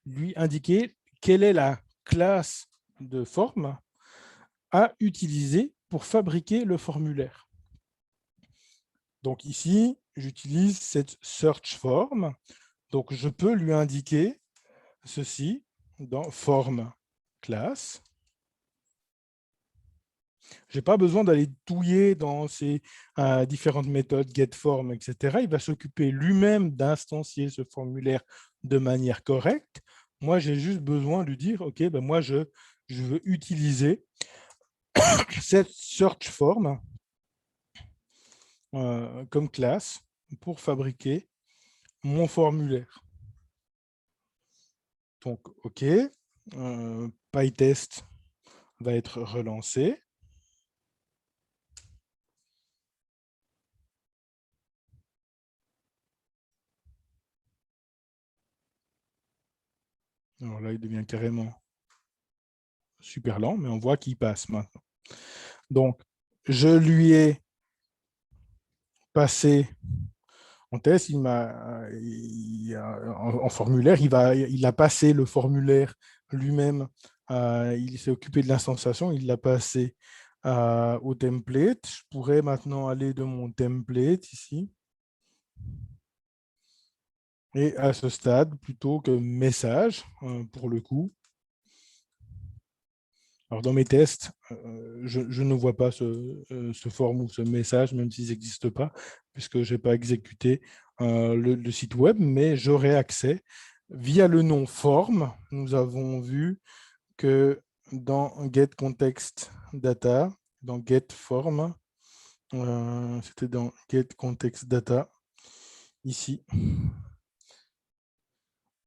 lui indiquer quelle est la classe de forme à utiliser pour fabriquer le formulaire. Donc ici, j'utilise cette search form. Donc je peux lui indiquer ceci dans form class. Je n'ai pas besoin d'aller touiller dans ces différentes méthodes getForm, etc. Il va s'occuper lui-même d'instancier ce formulaire de manière correcte. Moi, j'ai juste besoin de lui dire, OK, moi, je veux utiliser cette search form comme classe pour fabriquer mon formulaire. Donc, OK, PyTest va être relancé. Alors là, il devient carrément super lent, mais on voit qu'il passe maintenant. Donc, je lui ai passé en test, en formulaire, il a passé le formulaire lui-même, il s'est occupé de l'instanciation, il l'a passé au template. Je pourrais maintenant aller de mon template ici. Et à ce stade, plutôt que message, pour le coup, alors dans mes tests, je ne vois pas ce form ou ce message, même s'ils n'existent pas, puisque je n'ai pas exécuté le site web, mais j'aurai accès via le nom form. Nous avons vu que dans getContextData, dans getForm, c'était dans getContextData, ici,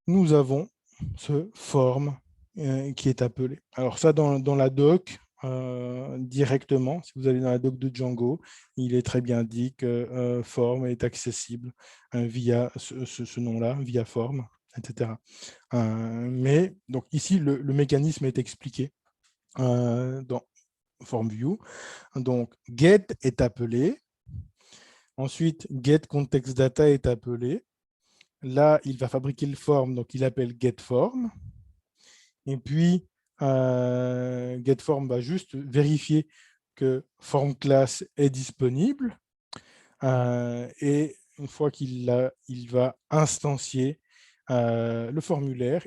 nous avons ce form qui est appelé. Alors ça, dans la doc, directement, si vous allez dans la doc de Django, il est très bien dit que form est accessible via ce nom-là, via form, etc. Mais donc ici, le mécanisme est expliqué dans FormView. Donc, get est appelé. Ensuite, getContextData est appelé. Là, il va fabriquer le form, donc il appelle getForm. Et puis, getForm va juste vérifier que form class est disponible. Et une fois il va instancier le formulaire.